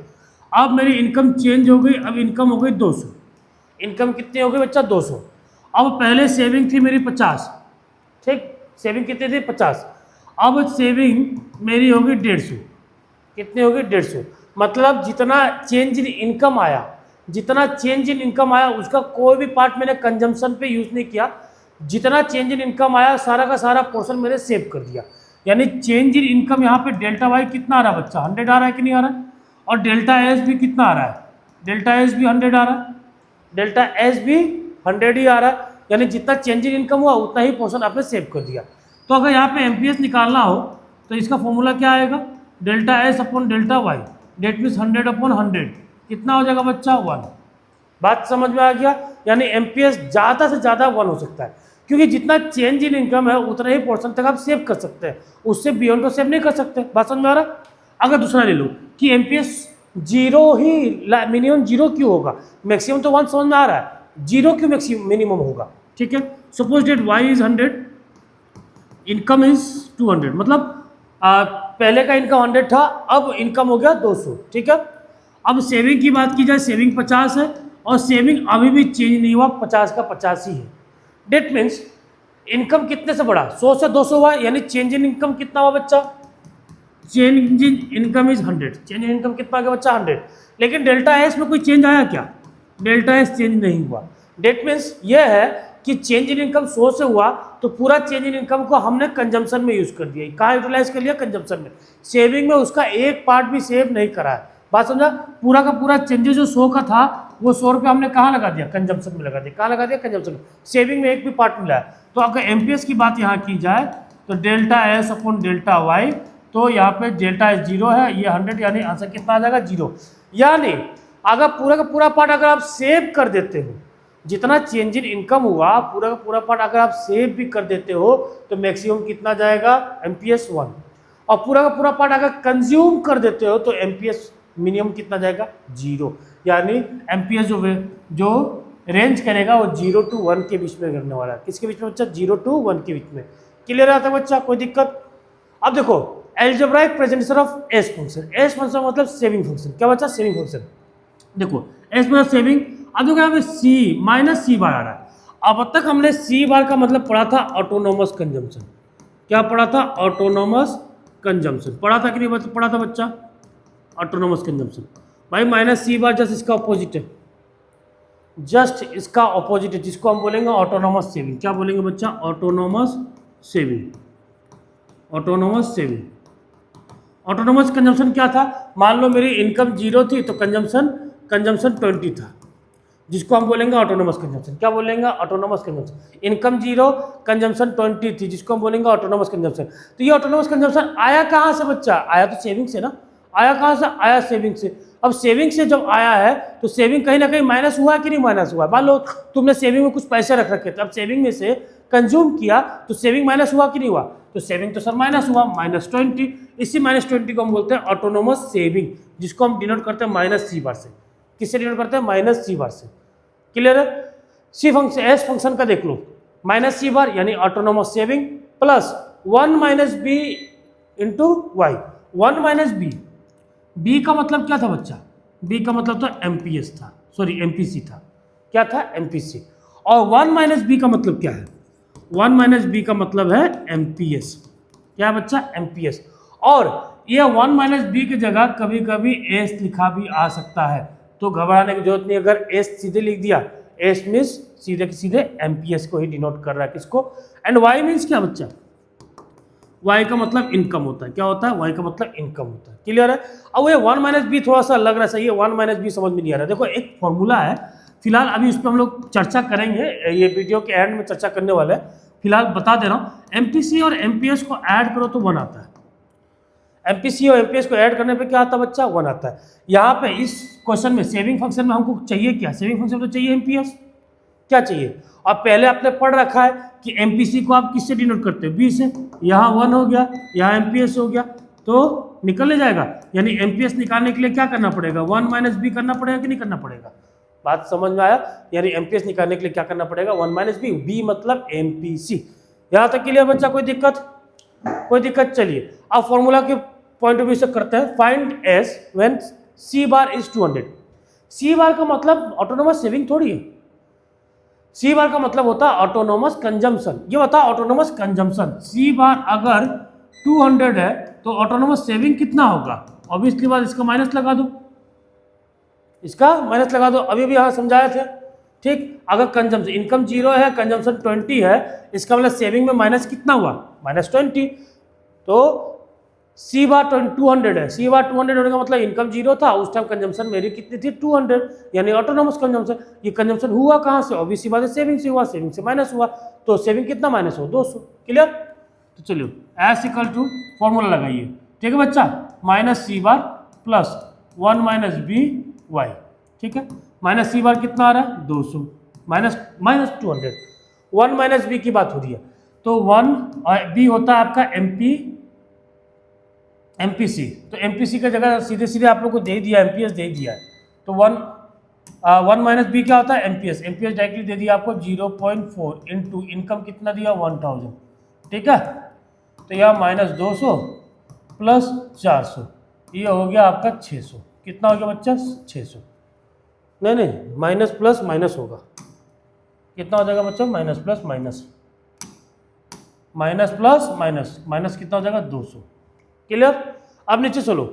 अब मेरी इनकम चेंज हो गई, अब इनकम हो गई 200। इनकम कितनी हो गई बच्चा? 200। अब पहले सेविंग थी मेरी 50, ठीक, सेविंग कितनी थी? 50। अब सेविंग मेरी हो गई 150। कितनी हो गई? 150। मतलब जितना चेंज इन इनकम आया, जितना चेंज इन इनकम आया उसका कोई भी पार्ट मैंने कंजम्पशन पे यूज़ नहीं किया। जितना चेंज इन इनकम आया सारा का सारा पोर्शन मैंने सेव कर दिया। यानी चेंज इन इनकम यहाँ पे डेल्टा वाई कितना आ रहा है बच्चा? 100 आ रहा है कि नहीं आ रहा है? और डेल्टा एस भी कितना आ रहा है? डेल्टा एस भी 100 आ रहा है, डेल्टा एस भी 100 ही आ रहा है। यानी जितना चेंज इन इनकम हुआ उतना ही पोर्शन आपने सेव कर दिया। तो अगर यहाँ पे एमपीएस निकालना हो तो इसका फॉर्मूला क्या आएगा? Delta S upon delta Y, that means 100 upon 100, कितना हो जाएगा बच्चा? 1। बात समझ में आ गया? यानी एमपीएस ज़्यादा से ज़्यादा 1 हो सकता है, क्योंकि जितना चेंज इन इनकम है उतना ही पोर्शन तक आप सेव कर सकते हैं, उससे बियॉन्ड तो सेव नहीं कर सकते। बात समझ में आ रहा? अगर दूसरा ले लो कि एमपीएस 0 ही, मिनिमम 0 क्यों होगा? मैक्सिमम तो 1 समझ में आ रहा है, 0 क्यों मैक्सिमम मिनिमम होगा? ठीक है, suppose that why is 100, income is 200, मतलब पहले का इनकम 100 था, अब इनकम हो गया 200, ठीक है। अब सेविंग की बात की जाए, सेविंग 50 है और सेविंग अभी भी चेंज नहीं हुआ, 50 का 50 ही है। डेट मीन्स इनकम कितने से बढ़ा? 100 से 200 हुआ, यानी चेंज इन इनकम कितना हुआ बच्चा? Change in income is 100। Change in income कितना आ गया बच्चा? 100। लेकिन डेल्टा एस में कोई चेंज आया क्या? डेल्टा एस चेंज नहीं हुआ। डेट मीन्स यह है कि चेंज इन इनकम 100 से हुआ तो पूरा चेंज इन इनकम को हमने कंजम्पशन में यूज कर दिया। कहाँ यूटिलाइज कर लिया? कंजम्पशन में। सेविंग में उसका एक पार्ट भी सेव नहीं करा है। बात समझा? पूरा का पूरा चेंजेस जो 100 का था वो 100 रुपये हमने कहाँ लगा दिया? कंजम्पशन में लगा दिया। कहाँ लगा दिया? कंजम्पशन में। सेविंग में एक भी पार्ट मिला है। तो अगर एमपीएस की बात यहाँ की जाए तो delta S upon delta Y, तो यहाँ पे डेल्टा एस 0 है, ये 100, यानी आंसर कितना आ जाएगा? 0। यानी अगर पूरा का पूरा पार्ट अगर आप सेव कर देते हो, जितना चेंज इन इनकम हुआ पूरा का पूरा पार्ट अगर आप सेव भी कर देते हो तो मैक्सिमम कितना जाएगा? एमपीएस 1। और पूरा का पूरा पार्ट अगर कंज्यूम कर देते हो तो एमपीएस मिनिमम कितना जाएगा? 0। यानी एमपीएस जो रेंज करेगा वो 0 to 1 के बीच में करने वाला है। किसके बीच में बच्चा? 0 to 1 के बीच में। क्लियर आता है बच्चा? कोई दिक्कत? अब देखो algebraic presentation of S function. S function मतलब सेविंग फंक्शन। क्या बच्चा? Saving function. देखो एस मतलब सेविंग। अब देखो यहाँ पे सी माइनस सी बार आ रहा है। अब तक हमने सी बार का मतलब पढ़ा था ऑटोनोमस कंजम्पशन। क्या पढ़ा था? Autonomous consumption. पढ़ा था कि नहीं पढ़ा था बच्चा? Autonomous consumption. भाई माइनस सी बार जस्ट इसका ऑपोजिट है, जस्ट इसका ऑपोजिट है, जिसको हम बोलेंगे ऑटोनोमस सेविंग। क्या बोलेंगे बच्चा? Autonomous saving. Autonomous saving. Autonomous consumption क्या था? मान लो मेरी इनकम 0 थी तो कंजम्पशन 20 था, जिसको हम बोलेंगे ऑटोनोमस कंजम्पशन। क्या बोलेंगे? Autonomous consumption. इनकम 0, कंजम्पशन 20 थी, जिसको हम बोलेंगे ऑटोनोमस कंजम्पशन। तो ये ऑटोनोमस कंजम्पशन आया कहाँ से बच्चा? आया तो सेविंग से ना। आया कहाँ से? आया सेविंग से। अब सेविंग से जब आया है तो सेविंग कहीं ना कहीं माइनस हुआ कि नहीं माइनस हुआ? मान लो तुमने सेविंग में कुछ पैसे रख रखे थे, अब सेविंग में से कंज्यूम किया तो सेविंग माइनस हुआ कि नहीं हुआ? तो सेविंग तो सर माइनस हुआ, -20। इसी -20 को हम बोलते हैं ऑटोनोमस सेविंग, जिसको हम डिनोट करते हैं माइनस सी बार से। किससे डिनोट करते हैं? माइनस सी बार से। क्लियर है? सी फंक्शन एस फंक्शन का देख लो, माइनस सी बार यानी autonomous saving plus 1 minus B into Y. 1 minus B का मतलब क्या था बच्चा? बी का मतलब तो एमपीएस था, सॉरी एमपीसी था। क्या था? एमपीसी। और 1 माइनस बी का मतलब क्या है? 1 माइनस बी का मतलब है एमपीएस। क्या है बच्चा? एमपीएस। और ये 1 माइनस बी की जगह कभी कभी एस लिखा भी आ सकता है, तो घबराने की जरूरत नहीं। अगर एस सीधे लिख दिया, एस मीन्स सीधे के सीधे एमपीएस को ही डिनोट कर रहा है। किसको? एंड वाई मीन्स क्या बच्चा? वाई का मतलब इनकम होता है। क्या होता है? वाई का मतलब इनकम होता है। क्लियर है? अब ये 1 माइनस बी थोड़ा सा लग रहा है सही है, 1 माइनस बी समझ में नहीं आ रहा है। देखो एक फॉर्मूला है, फिलहाल अभी उस पर हम लोग चर्चा करेंगे, ये वीडियो के एंड में चर्चा करने वाले हैं। फिलहाल बता दे रहा हूँ, एमपीसी और एमपीएस को ऐड करो तो 1 आता है। एमपीसी और एमपीएस को ऐड करने पे क्या आता है बच्चा, 1 आता है। यहाँ पे इस क्वेश्चन में सेविंग फंक्शन में हमको चाहिए क्या, सेविंग फंक्शन तो चाहिए एमपीएस, क्या चाहिए। अब पहले आपने पढ़ रखा है कि एमपीसी को आप किससे डिनोट करते हो, बी से। यहाँ 1 हो गया, यहाँ एमपीएस हो गया, तो निकल ले जाएगा। यानी एमपीएस निकालने के लिए क्या करना पड़ेगा, 1 माइनस बी करना पड़ेगा कि नहीं करना पड़ेगा। बात समझ में आया। यानी एमपीएस निकालने के लिए क्या करना पड़ेगा, 1 माइनस बी, बी मतलब एमपीसी। यहाँ तक क्लियर बच्चा, कोई दिक्कत, कोई दिक्कत। चलिए अब फॉर्मूला के पॉइंट ऑफ व्यू से करते हैं। Find S when C bar is 200। C bar का मतलब ऑटोनोमस सेविंग थोड़ी है, सी बार का मतलब होता है ऑटोनोमस कंजम्पशन। ये बता ऑटोनोमस कंजम्पशन, सी बार अगर 200 है तो ऑटोनोमस सेविंग कितना होगा। ऑब्वियसली बात, इसका माइनस लगा दो, इसका माइनस लगा दो, अभी भी यहाँ समझाए थे। ठीक, अगर कंजम्पशन इनकम 0 है, कंजम्पशन 20 है, इसका मतलब सेविंग में माइनस कितना हुआ, -20। तो सी बार 200 है, सी बार 200 होने का मतलब इनकम 0 था, उस टाइम कंजम्पशन मेरी कितनी थी, 200, यानी ऑटोनोमस कंजम्पशन। ये कंजम्पशन हुआ कहाँ से, ऑब्वियसली बात है सेविंग से हुआ, सेविंग से माइनस हुआ, तो सेविंग कितना माइनस हो, 200। क्लियर। तो चलिए एस इक्वल टू फॉर्मूला लगाइए, ठीक है बच्चा, minus C bar plus 1 minus B Y. ठीक है, माइनस सी बार कितना आ रहा है, 200, माइनस 200, 1 माइनस बी की बात हो रही है। तो 1 बी होता है आपका एमपीसी, तो एमपीसी का जगह सीधे सीधे आप लोग को दे दिया, एमपीएस दे दिया है। तो 1 माइनस बी क्या होता है, एमपीएस, एमपीएस डायरेक्टली दे दिया आपको 0.4 इंटू इनकम कितना दिया, 1000। ठीक है, तो यह -200 प्लस 400, ये हो गया आपका 600। कितना हो गया बच्चा, 600। नहीं माइनस प्लस माइनस होगा, कितना हो जाएगा बच्चा, minus plus minus, minus plus minus, minus कितना हो जाएगा, 200। क्लियर। अब नीचे चलो,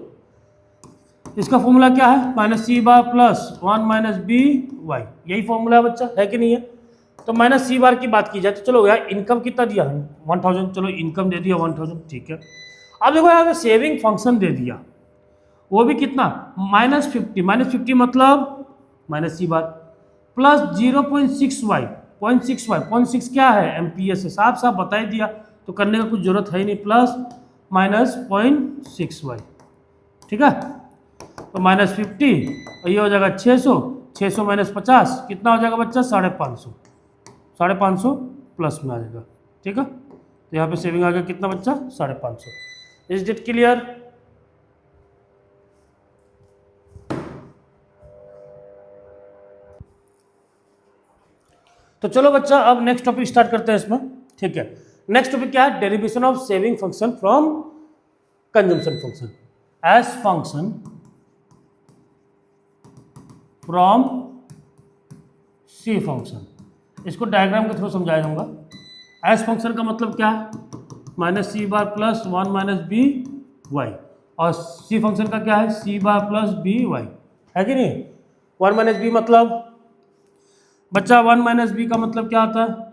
इसका फॉर्मूला क्या है, minus C bar plus 1 minus B Y, यही फॉर्मूला है बच्चा, है कि नहीं है। तो माइनस सी बार की बात की जाए तो चलो यार, इनकम कितना दिया, 1000, चलो इनकम दे दिया 1000, ठीक है। अब देखो यहाँ पे सेविंग फंक्शन दे दिया, वो भी कितना, -50, -50 मतलब minus C bar plus 0.6y, 0.6 क्या है, एमपीएस है, साफ साफ बता ही दिया, तो करने का कुछ जरूरत है ही नहीं, प्लस -0.6y। ठीक है, तो -50 और ये हो जाएगा 600, 600 माइनस 50 कितना हो जाएगा बच्चा, 550, 550 प्लस में आ जाएगा। ठीक है, तो यहाँ पे सेविंग आ गया कितना बच्चा, 550। Is it clear. तो चलो बच्चा अब नेक्स्ट टॉपिक स्टार्ट करते हैं इसमें। ठीक है, नेक्स्ट टॉपिक क्या है, derivation of saving function from consumption function S function from C function. इसको डायग्राम के थ्रू समझाया जाऊंगा। एज फंक्शन का मतलब क्या है, minus C bar plus 1 minus B Y, और सी फंक्शन का क्या है, C bar plus B Y, है कि नहीं। 1 माइनस बी मतलब बच्चा, 1 माइनस बी का मतलब क्या होता है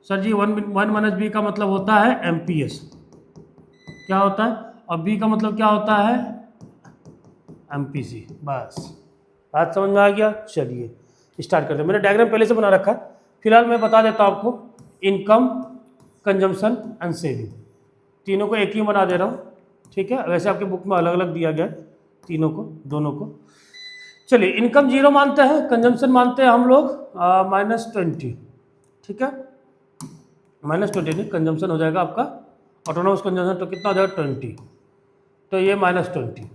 सर जी, 1 माइनस बी का मतलब होता है एमपीएस, क्या होता है, और बी का मतलब क्या होता है, एमपीसी। बस बात समझ में आ गया। चलिए स्टार्ट करते हैं, मैंने डायग्राम पहले से बना रखा है, फिलहाल मैं बता देता हूँ आपको। इनकम, कंजम्पशन एंड सेविंग, तीनों को एक ही बना दे रहा हूँ। ठीक है, वैसे आपके बुक में अलग अलग दिया गया है तीनों को, दोनों को। चलिए इनकम 0 मानते हैं, कंजम्पशन मानते हैं हम लोग -20। ठीक है, -20 नहीं, कंजम्पशन हो जाएगा आपका ऑटोनोमस कंजम्पशन, तो कितना हो जाएगा 20, तो ये -20।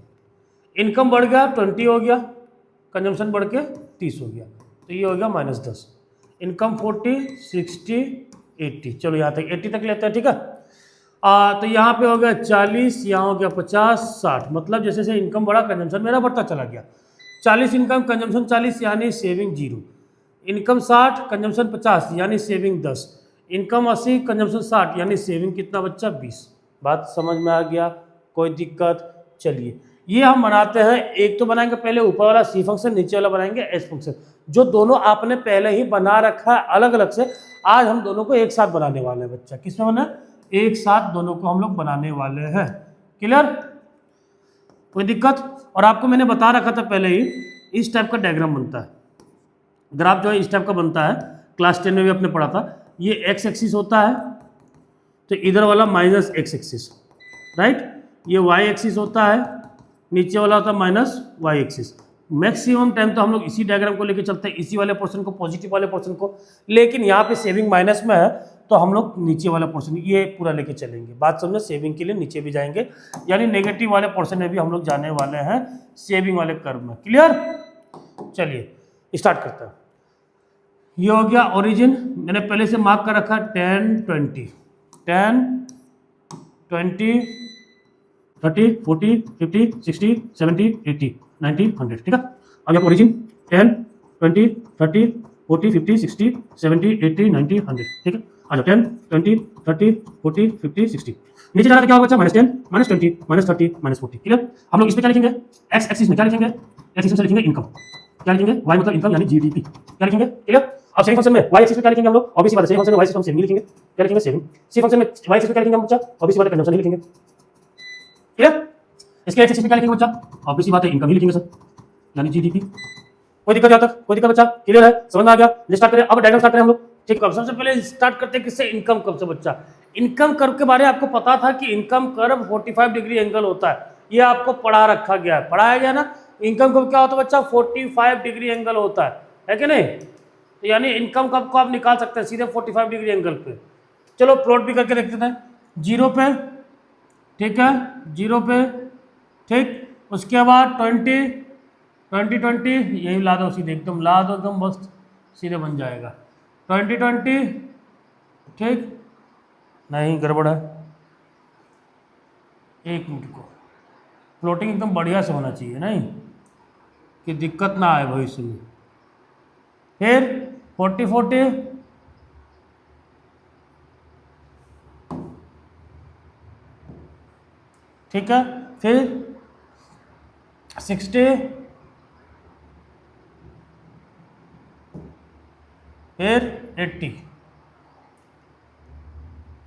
इनकम बढ़ गया 20 हो गया, कंजम्पशन बढ़ के 30 हो गया, तो ये हो गया -10। इनकम 40, 60, 80, चलो यहाँ तक 80 तक लेते हैं। ठीक है, तो यहाँ पे हो गया 40, यहाँ हो गया 50, 60, मतलब जैसे जैसे इनकम बढ़ा कंजम्पशन मेरा बढ़ता चला गया। 40 इनकम, कंजम्पशन 40 यानी सेविंग 0, इनकम 60, कंजम्पशन 50 यानी सेविंग 10, इनकम 80, कंजम्पशन 60 यानी सेविंग कितना बच्चा, 20। बात समझ में आ गया, कोई दिक्कत। चलिए ये हम बनाते हैं, एक तो बनाएंगे पहले ऊपर वाला सी फंक्शन, नीचे वाला बनाएंगे एस फंक्शन, जो दोनों आपने पहले ही बना रखा है अलग अलग से। आज हम दोनों को एक साथ बनाने वाले हैं बच्चा, किसमें बना, एक साथ दोनों को हम लोग बनाने वाले हैं। क्लियर, कोई दिक्कत। और आपको मैंने बता रखा था पहले ही, इस टाइप का डायग्राम बनता है, ग्राफ जो है इस टाइप का बनता है, क्लास 10 में भी आपने पढ़ा था। ये एक्स एक्सिस होता है, तो इधर वाला -x एक्सिस, राइट। ये वाई एक्सिस होता है, नीचे वाला होता है minus Y axis. Maximum time तो हम लोग इसी डायग्राम को लेके चलते हैं, इसी वाले पोर्शन को, पॉजिटिव वाले पोर्शन को, लेकिन यहाँ पे सेविंग माइनस में है तो हम लोग नीचे वाला पोर्शन ये पूरा लेके चलेंगे। बात समझे, सेविंग के लिए नीचे भी जाएंगे, यानी नेगेटिव वाले पोर्शन में भी हम लोग जाने वाले हैं सेविंग वाले कर्व में। क्लियर? चलिए स्टार्ट करते हैं। ये हो गया ओरिजिन, मैंने पहले से मार्क कर रखा 10 20 10 20 30 40 50 60 70 80 90 100, ठीक है। अब यहाँ ओरिजिन 10 20 30 40 50 60 70 80 90 100, ठीक है। आ जाओ 10 20 30 40 50 60, नीचे जाना तो क्या होगा बच्चा, -10 -20 -30 -40, क्लियर। हम लोग इस पे क्या लिखेंगे, एक्स एक्सिस में क्या लिखेंगे, एक्स एक्सिस में लिखेंगे इनकम, क्या लिखेंगे, वाई मतलब इनकम यानी जीडीपी, क्या लिखेंगे, क्लियर। अब सेविंग फंक्शन में वाई एक्सिस में क्या लिखेंगे हम लोग, ऑब्वियसली बात है, सेविंग फंक्शन में वाई एक्सिस हम सेविंग लिखेंगे, क्या लिखेंगे, सेविंग। सी फंक्शन में वाई एक्सिस में क्या लिखेंगे हम बच्चा, ऑब्वियसली बात है, कंजम्पशन ही लिखेंगे, क्लियर। इसके एक्सिस में क्या लिखेंगे बच्चा, ऑब्वियसली बात है, इनकम ही लिखेंगे सर, यानी जीडीपी। कोई दिक्कत यहाँ तक, कोई दिक्कत बच्चा, क्लियर है, समझ में आ गया। स्टार्ट करें, अब डायग्राम स्टार्ट करें हम लोग, ठीक है। सबसे पहले स्टार्ट करते हैं किससे, इनकम कर्व से बच्चा। इनकम कर्व के बारे में आपको पता था कि इनकम कर्व 45 डिग्री एंगल होता है, ये आपको पढ़ा रखा गया है, पढ़ाया गया ना। इनकम कर्व क्या होता है बच्चा, 45 डिग्री एंगल होता है कि नहीं। तो यानी इनकम कर्व को आप निकाल सकते हैं सीधे 45 डिग्री एंगल पे। चलो प्लॉट भी करके देखते हैं, 0 पे, ठीक है, 0 पे, ठीक। उसके बाद 20 20 20, यही ला दो सीधे, एकदम ला दो, एकदम मस्त सीधे बन जाएगा। 20 20, ठीक, नहीं गड़बड़ है, एक मिनट को, प्लॉटिंग एकदम बढ़िया से होना चाहिए, नहीं कि दिक्कत ना आए भविष्य में। फिर 40 40, ठीक है। फिर 60, फिर 80,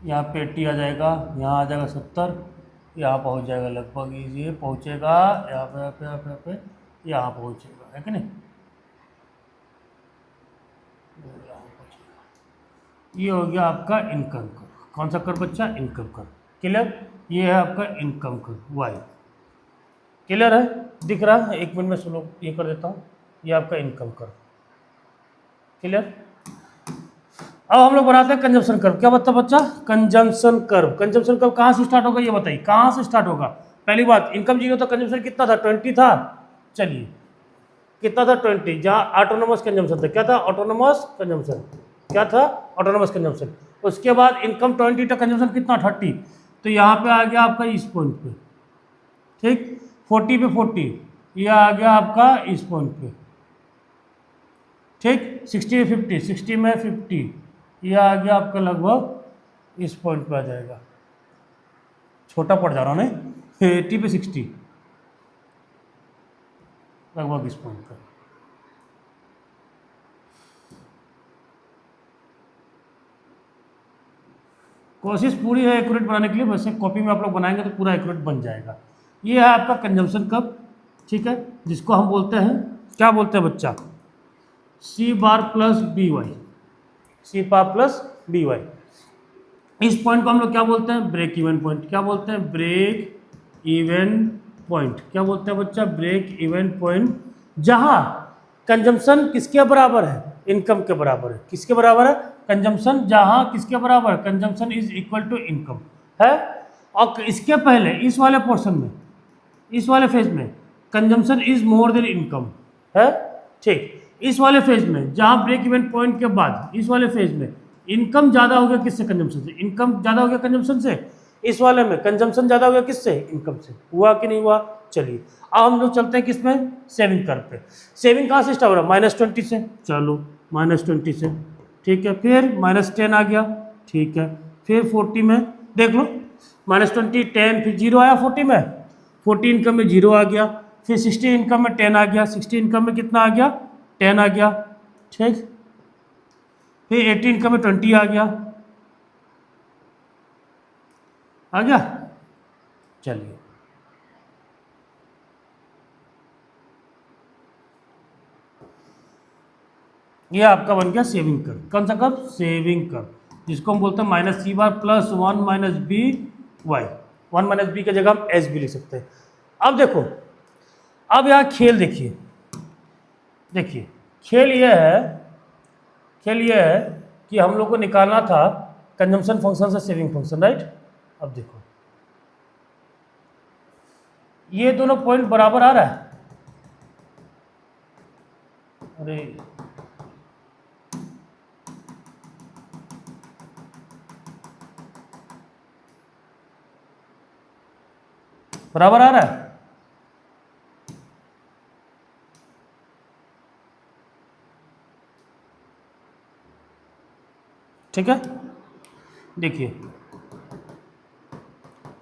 यहाँ पे 80 आ जाएगा, यहाँ आ जाएगा 70, यहाँ पहुँच जाएगा लगभग, ये पहुँचेगा यहाँ पे यहाँ पे यहाँ पे यहाँ पे, यहाँ पहुँचेगा, है कि नहीं, यहाँ पहुँचेगा। ये हो गया आपका इनकम कर्व। कौन सा कर्व बच्चा, इनकम कर्व, क्लियर। ये है आपका इनकम कर्व वाई, क्लियर है, दिख रहा है। एक मिनट में सुनो, ये कर देता हूँ, ये आपका इनकम कर्व, क्लियर। अब हम लोग बनाते हैं कंजम्पशन कर्व। क्या बता बच्चा, कंजम्पशन कर्व। कंजम्पशन कर्व कहाँ से स्टार्ट होगा ये बताइए, कहाँ से स्टार्ट होगा। पहली बात, इनकम 0 था, कंजम्पशन कितना था, 20 था। चलिए कितना था, 20, जहाँ ऑटोनोमस कंजम्पशन था। क्या था, ऑटोनोमस कंजम्पशन, क्या था, ऑटोनोमस कंजम्पशन। उसके बाद इनकम 20 था, कंजम्पशन कितना, 30, तो यहाँ पे आ गया आपका इस पॉइंट पे, ठीक। 40 पे 40, यह आ गया आपका इस पॉइंट पे, ठीक। 60 पे 50, 60 में 50, यह आ गया आपका लगभग इस पॉइंट पे आ जाएगा, छोटा पड़ जा रहा हूँ नहीं, 80 पे 60, लगभग इस पॉइंट पे। कोशिश पूरी है एक्यूरेट बनाने के लिए, वैसे कॉपी में आप लोग बनाएंगे तो पूरा एक्यूरेट बन जाएगा। ये है आपका कंजम्पशन कर्व, ठीक है, जिसको हम बोलते हैं, क्या बोलते हैं बच्चा, सी बार प्लस बी वाई, सी बार प्लस बी वाई। इस पॉइंट को हम लोग क्या बोलते हैं, ब्रेक इवन पॉइंट। क्या बोलते हैं, ब्रेक इवन पॉइंट। क्या बोलते हैं बच्चा, ब्रेक इवन पॉइंट, जहां कंजम्पशन किसके बराबर है, इनकम के बराबर है। किसके बराबर है, कंजम्पशन, जहां किसके बराबर, consumption is equal to income है। और इसके पहले इस वाले पोर्शन में, इस वाले फेज में consumption is more than income है, ठीक। इस वाले फेज में, जहां ब्रेक इवन पॉइंट के बाद इस वाले फेज में इनकम ज़्यादा हो गया किससे, कंजम्पशन से। इनकम ज़्यादा हो गया कंजम्पशन से, इस वाले में कंजम्पशन ज़्यादा हो गया किससे, इनकम से। हुआ कि नहीं हुआ। चलिए अब हम लोग चलते हैं किसमें, सेविंग कर्व पे। सेविंग कहाँ से स्टार्ट हो रहा है, -20 से, चलो -20 से, ठीक है। फिर -10 आ गया, ठीक है। फिर 40 में देख लो, -20 10, फिर 0 आया 40 में, 40 इनकम में 0 आ गया। फिर 60 इनकम में 10 आ गया, 60 इनकम में कितना आ गया, 10 आ गया, ठीक। फिर 80 इनकम में 20 आ गया, आ गया। चलिए ये आपका बन गया सेविंग कर्व। कौन सा कर्व, सेविंग कर्व, जिसको हम बोलते हैं -c बार +1 - b y। 1 माइनस बी की जगह हम एस भी लिख सकते हैं। अब देखो, अब यहाँ खेल देखिए, देखिए खेल ये है कि हम लोग को निकालना था कंजम्पशन फंक्शन से सेविंग फंक्शन, राइट। अब देखो ये दोनों पॉइंट बराबर आ रहा है, अरे बराबर आ रहा है, ठीक है। देखिए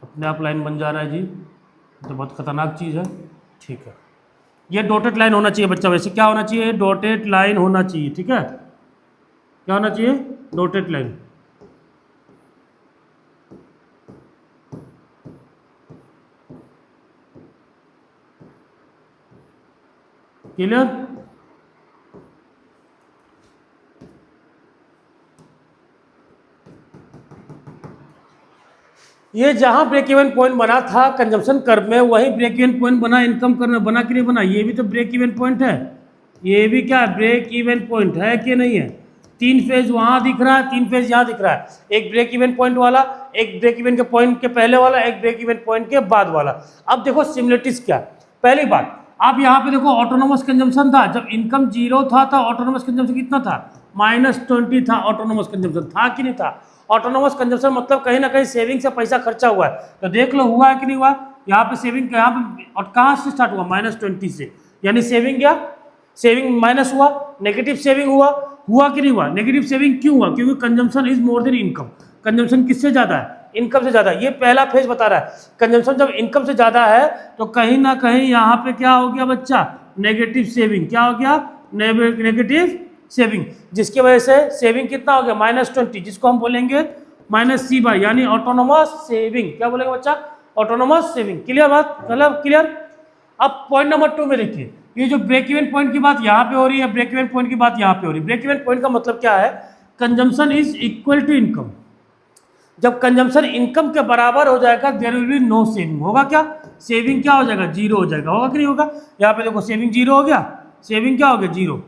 अपने आप लाइन बन जा रहा है जी, तो बहुत खतरनाक चीज़ है, ठीक है। ये डॉटेड लाइन होना चाहिए बच्चा, वैसे क्या होना चाहिए, डॉटेड लाइन होना चाहिए, ठीक है। क्या होना चाहिए, डॉटेड लाइन। क्लियर। ये जहां ब्रेक इवन पॉइंट बना था कंजम्पशन कर्व में, वही ब्रेक इवन पॉइंट बना इनकम कर्व में, बना कि नहीं बना, ये भी तो ब्रेक इवन पॉइंट है, ये भी क्या ब्रेक इवन पॉइंट है कि नहीं है। 3 फेज वहां दिख रहा है, 3 फेज यहाँ दिख रहा है, एक ब्रेक इवन पॉइंट वाला, एक ब्रेक इवन के पॉइंट के पहले वाला, एक ब्रेक इवन पॉइंट के बाद वाला। अब देखो सिमिलरिटीज क्या, पहली बात आप यहाँ पे देखो ऑटोनोमस कंजम्पशन था, जब इनकम 0 था तो ऑटोनोमस कंजम्पशन कितना था, -20 था। ऑटोनोमस कंजम्पशन था कि नहीं था। ऑटोनोमस कंजम्पशन मतलब कहीं ना कहीं सेविंग से पैसा खर्चा हुआ है, तो देख लो हुआ है कि नहीं हुआ। यहाँ पे सेविंग, यहाँ पे और कहाँ से स्टार्ट हुआ, -20 से, यानी सेविंग क्या, सेविंग माइनस हुआ, नेगेटिव सेविंग हुआ कि नहीं हुआ। नेगेटिव सेविंग क्यों हुआ, क्योंकि consumption is more than income. Consumption किससे ज़्यादा है, इनकम से ज़्यादा। ये पहला फेज बता रहा है, कंजम्पशन जब इनकम से ज़्यादा है तो कहीं ना कहीं यहाँ पे क्या हो गया बच्चा, नेगेटिव सेविंग। क्या हो गया, नेगेटिव सेविंग, जिसकी वजह से सेविंग कितना हो गया, -20, जिसको हम बोलेंगे -C/, यानी ऑटोनोमस सेविंग। क्या बोलेंगे बच्चा, ऑटोनोमस सेविंग। क्लियर बात, मतलब क्लियर। अब पॉइंट नंबर 2 में देखिए, ये जो ब्रेक इवन पॉइंट की बात यहाँ पे हो रही है, ब्रेक इवन पॉइंट की बात यहाँ पे हो रही है। ब्रेक इवन पॉइंट का मतलब क्या है, consumption is equal to income. जब कंजम्पशन इनकम के बराबर हो जाएगा there will be no saving. होगा क्या, सेविंग क्या हो जाएगा, 0 हो जाएगा। होगा कि नहीं होगा, यहाँ पे देखो सेविंग 0 हो गया, सेविंग क्या हो गया, 0।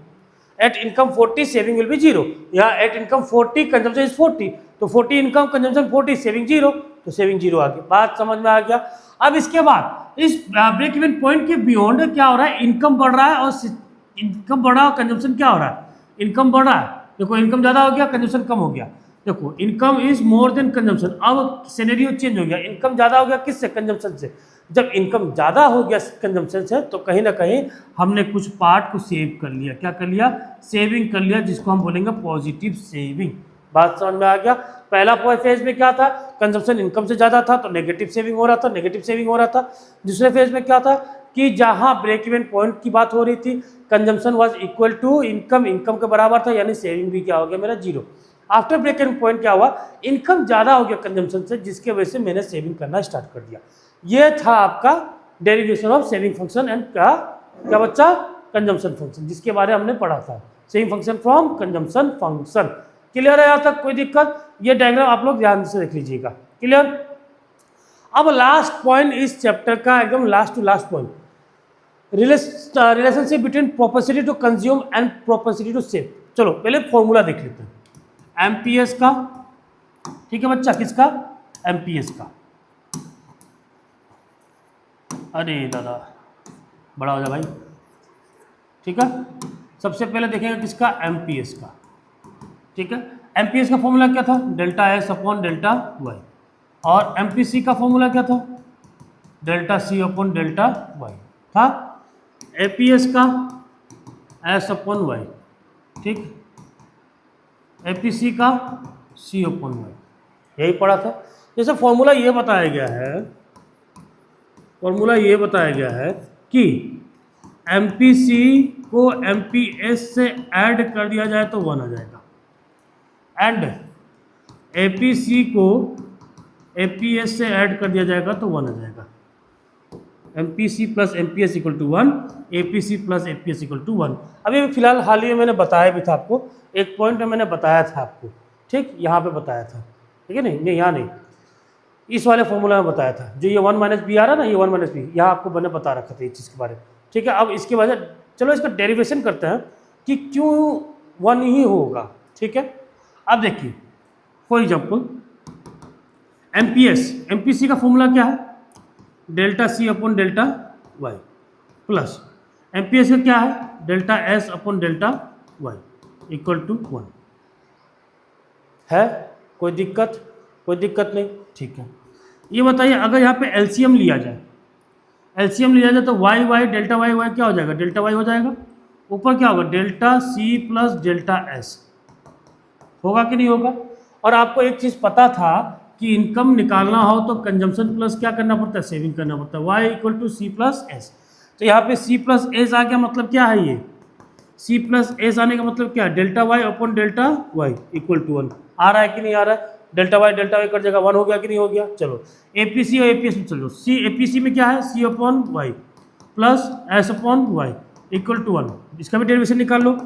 At income 40 saving will be 0। यहाँ एट इनकम 40 कंजम्पशन इज 40, तो 40 इनकम कंजम्पशन 40 सेविंग 0, तो सेविंग 0 आ गया। बात समझ में आ गया। अब इसके बाद इस ब्रेक इवन पॉइंट के बियॉन्ड क्या हो रहा है, इनकम बढ़ रहा है, और इनकम बढ़ रहा है और कंजम्पशन क्या हो रहा है, इनकम बढ़ रहा है। देखो इनकम ज़्यादा हो गया, कंजम्पशन कम हो गया। देखो income is more then consumption. अब सिनेरियो चेंज हो गया, इनकम ज़्यादा हो गया किससे, कंजम्पशन से। जब इनकम ज़्यादा हो गया कंजम्पशन से, तो कहीं ना कहीं हमने कुछ पार्ट को सेव कर लिया। क्या कर लिया, सेविंग कर लिया, जिसको हम बोलेंगे पॉजिटिव सेविंग। बात समझ में आ गया। पहला फेज में क्या था, कंजम्पशन इनकम से ज़्यादा था तो नेगेटिव सेविंग हो रहा था, नेगेटिव सेविंग हो रहा था। दूसरे फेज में क्या था कि जहाँ ब्रेक इवन पॉइंट की बात हो रही थी, consumption was equal to income, income के बराबर था, यानी सेविंग भी क्या हो गया मेरा, 0। आफ्टर ब्रेक इवन पॉइंट क्या हुआ, इनकम ज़्यादा हो गया कंजम्पशन से, जिसके वजह से मैंने सेविंग करना स्टार्ट कर दिया। ये था आपका derivation of saving function and क्या बच्चा, कंजम्पशन फंक्शन, जिसके बारे में हमने पढ़ा था, saving function from consumption function. Clear है यहाँ तक, कोई दिक्कत। ये डायग्राम आप लोग ध्यान से देख लीजिएगा। क्लियर। अब लास्ट पॉइंट इस चैप्टर का, एकदम last to last point, relationship between propensity to consume and propensity to save. चलो पहले फॉर्मूला देख लेते हैं एमपीएस का, ठीक है बच्चा, किसका, एमपीएस का। अरे दादा बड़ा हो जा भाई, ठीक है। सबसे पहले देखेंगे किसका, एमपीएस का, ठीक है। एमपीएस का फॉर्मूला क्या था, delta S upon delta Y. और एमपीसी का फॉर्मूला क्या था, delta C upon delta Y था। एपीएस का एस अपॉन वाई, ठीक। एपीसी का सी अपॉन वाई, यही पढ़ा था। जैसे फॉर्मूला ये बताया गया है, फॉर्मूला ये बताया गया है कि एमपीसी को एमपीएस से ऐड कर दिया जाए तो 1 आ जाएगा, एंड एपीसी को एपीएस से ऐड कर दिया जाएगा तो 1 आ जाएगा। MPC plus MPS equal to 1, APC plus APS equal to 1। अभी फिलहाल हाल ही में मैंने बताया भी था आपको, एक पॉइंट में मैंने बताया था आपको, ठीक, यहाँ पे बताया था, ठीक है। नहीं यहाँ नहीं, इस वाले फॉर्मूला में बताया था, जो ये 1 माइनस बी आ रहा है ना, ये 1 माइनस बी, यहाँ आपको मैंने बता रखा था इस चीज़ के बारे में, ठीक है। अब इसके बाद चलो इसका डेरिवेशन करते हैं कि क्यों 1 ही होगा, ठीक है। अब देखिए फॉर एग्जाम्पल एमपीसी का फॉर्मूला क्या है, delta C upon delta Y, plus MPS का क्या है, delta S upon delta Y equal to 1 है। कोई दिक्कत? कोई दिक्कत नहीं, ठीक है। ये बताइए अगर यहाँ पे एलसीएम लिया जाए तो वाई डेल्टा वाई क्या हो जाएगा, डेल्टा वाई हो जाएगा। ऊपर क्या होगा, delta C plus delta S, होगा कि नहीं होगा। और आपको एक चीज़ पता था कि इनकम निकालना हो तो कंजम्पशन प्लस क्या करना पड़ता है, सेविंग करना पड़ता है, Y equal to C plus S. तो यहाँ पे सी प्लस एस आ गया, मतलब क्या है ये, सी प्लस एस आने का मतलब क्या है, delta Y upon delta Y equal to 1 आ रहा है कि नहीं आ रहा है, डेल्टा वाई कर जाएगा 1 हो गया कि नहीं हो गया। चलो एपीसी और एपीएस में चलो, सी एपीसी में क्या है, C upon Y plus S upon Y equal to 1, इसका भी डेरिवेशन निकाल लो।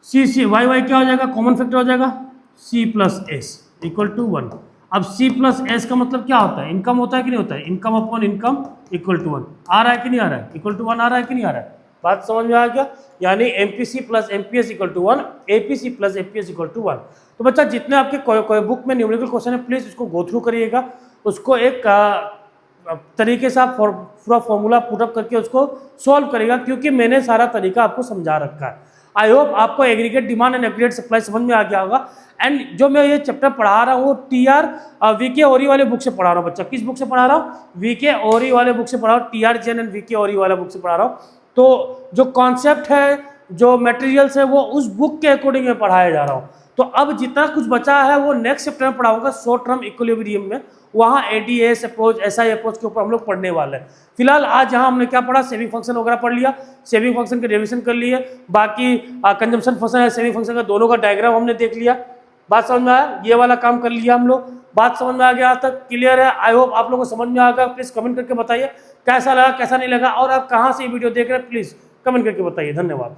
सी वाई क्या हो जाएगा, कॉमन फैक्टर हो जाएगा, C plus S equal to 1। अब सी प्लस एस का मतलब क्या होता है, इनकम होता है कि नहीं होता है, income upon income equal to 1 आ रहा है कि नहीं आ रहा है, इक्वल टू 1 आ रहा है कि नहीं आ रहा है। बात समझ में आ गया, यानी MPC plus MPS equal to 1, APC plus APS equal to 1। तो बच्चा जितने आपके कोई बुक में न्यूमेरिकल क्वेश्चन है प्लीज उसको गो थ्रू करिएगा, उसको एक तरीके से आप पूरा फॉर्मूला पुटअप करके उसको सॉल्व करेगा, क्योंकि मैंने सारा तरीका आपको समझा रखा है। आई होप आपको aggregate demand and aggregate supply समझ में आ गया होगा। एंड जो मैं ये चैप्टर पढ़ा रहा हूँ वो टीआर वीके ओरी वाले बुक से पढ़ा रहा हूँ बच्चा। किस बुक से पढ़ा रहा हूँ, वीके ओरी वाले बुक से पढ़ा रहा हूँ, टीआर जेन एंड वीके ओरी वाला बुक से पढ़ा रहा हूँ। तो जो कॉन्सेप्ट है, जो मटेरियल्स है, वो उस बुक के अकॉर्डिंग में पढ़ाया जा रहा हूँ। तो अब जितना कुछ बचा है वो नेक्स्ट चैप्टर में पढ़ाऊंगा, शॉर्ट टर्म इक्विलिब्रियम में, वहाँ एडीएस अप्रोच, एसआई अप्रोच के ऊपर हम लोग पढ़ने वाले हैं। फिलहाल आज यहाँ हमने क्या पढ़ा, सेविंग फंक्शन वगैरह पढ़ लिया, सेविंग फंक्शन के डेरिवेशन कर लिए, बाकी कंजम्पशन फंक्शन है सेविंग फंक्शन का, दोनों का डायग्राम हमने देख लिया। बात समझ में आया, ये वाला काम कर लिया हम लोग। बात समझ में आ गया, तक क्लियर है। आई होप आप लोगों को समझ में आ गया। प्लीज़ कमेंट करके बताइए कैसा लगा कैसा नहीं लगा, और आप कहाँ से ये वीडियो देख रहे हैं प्लीज़ कमेंट करके बताइए। धन्यवाद।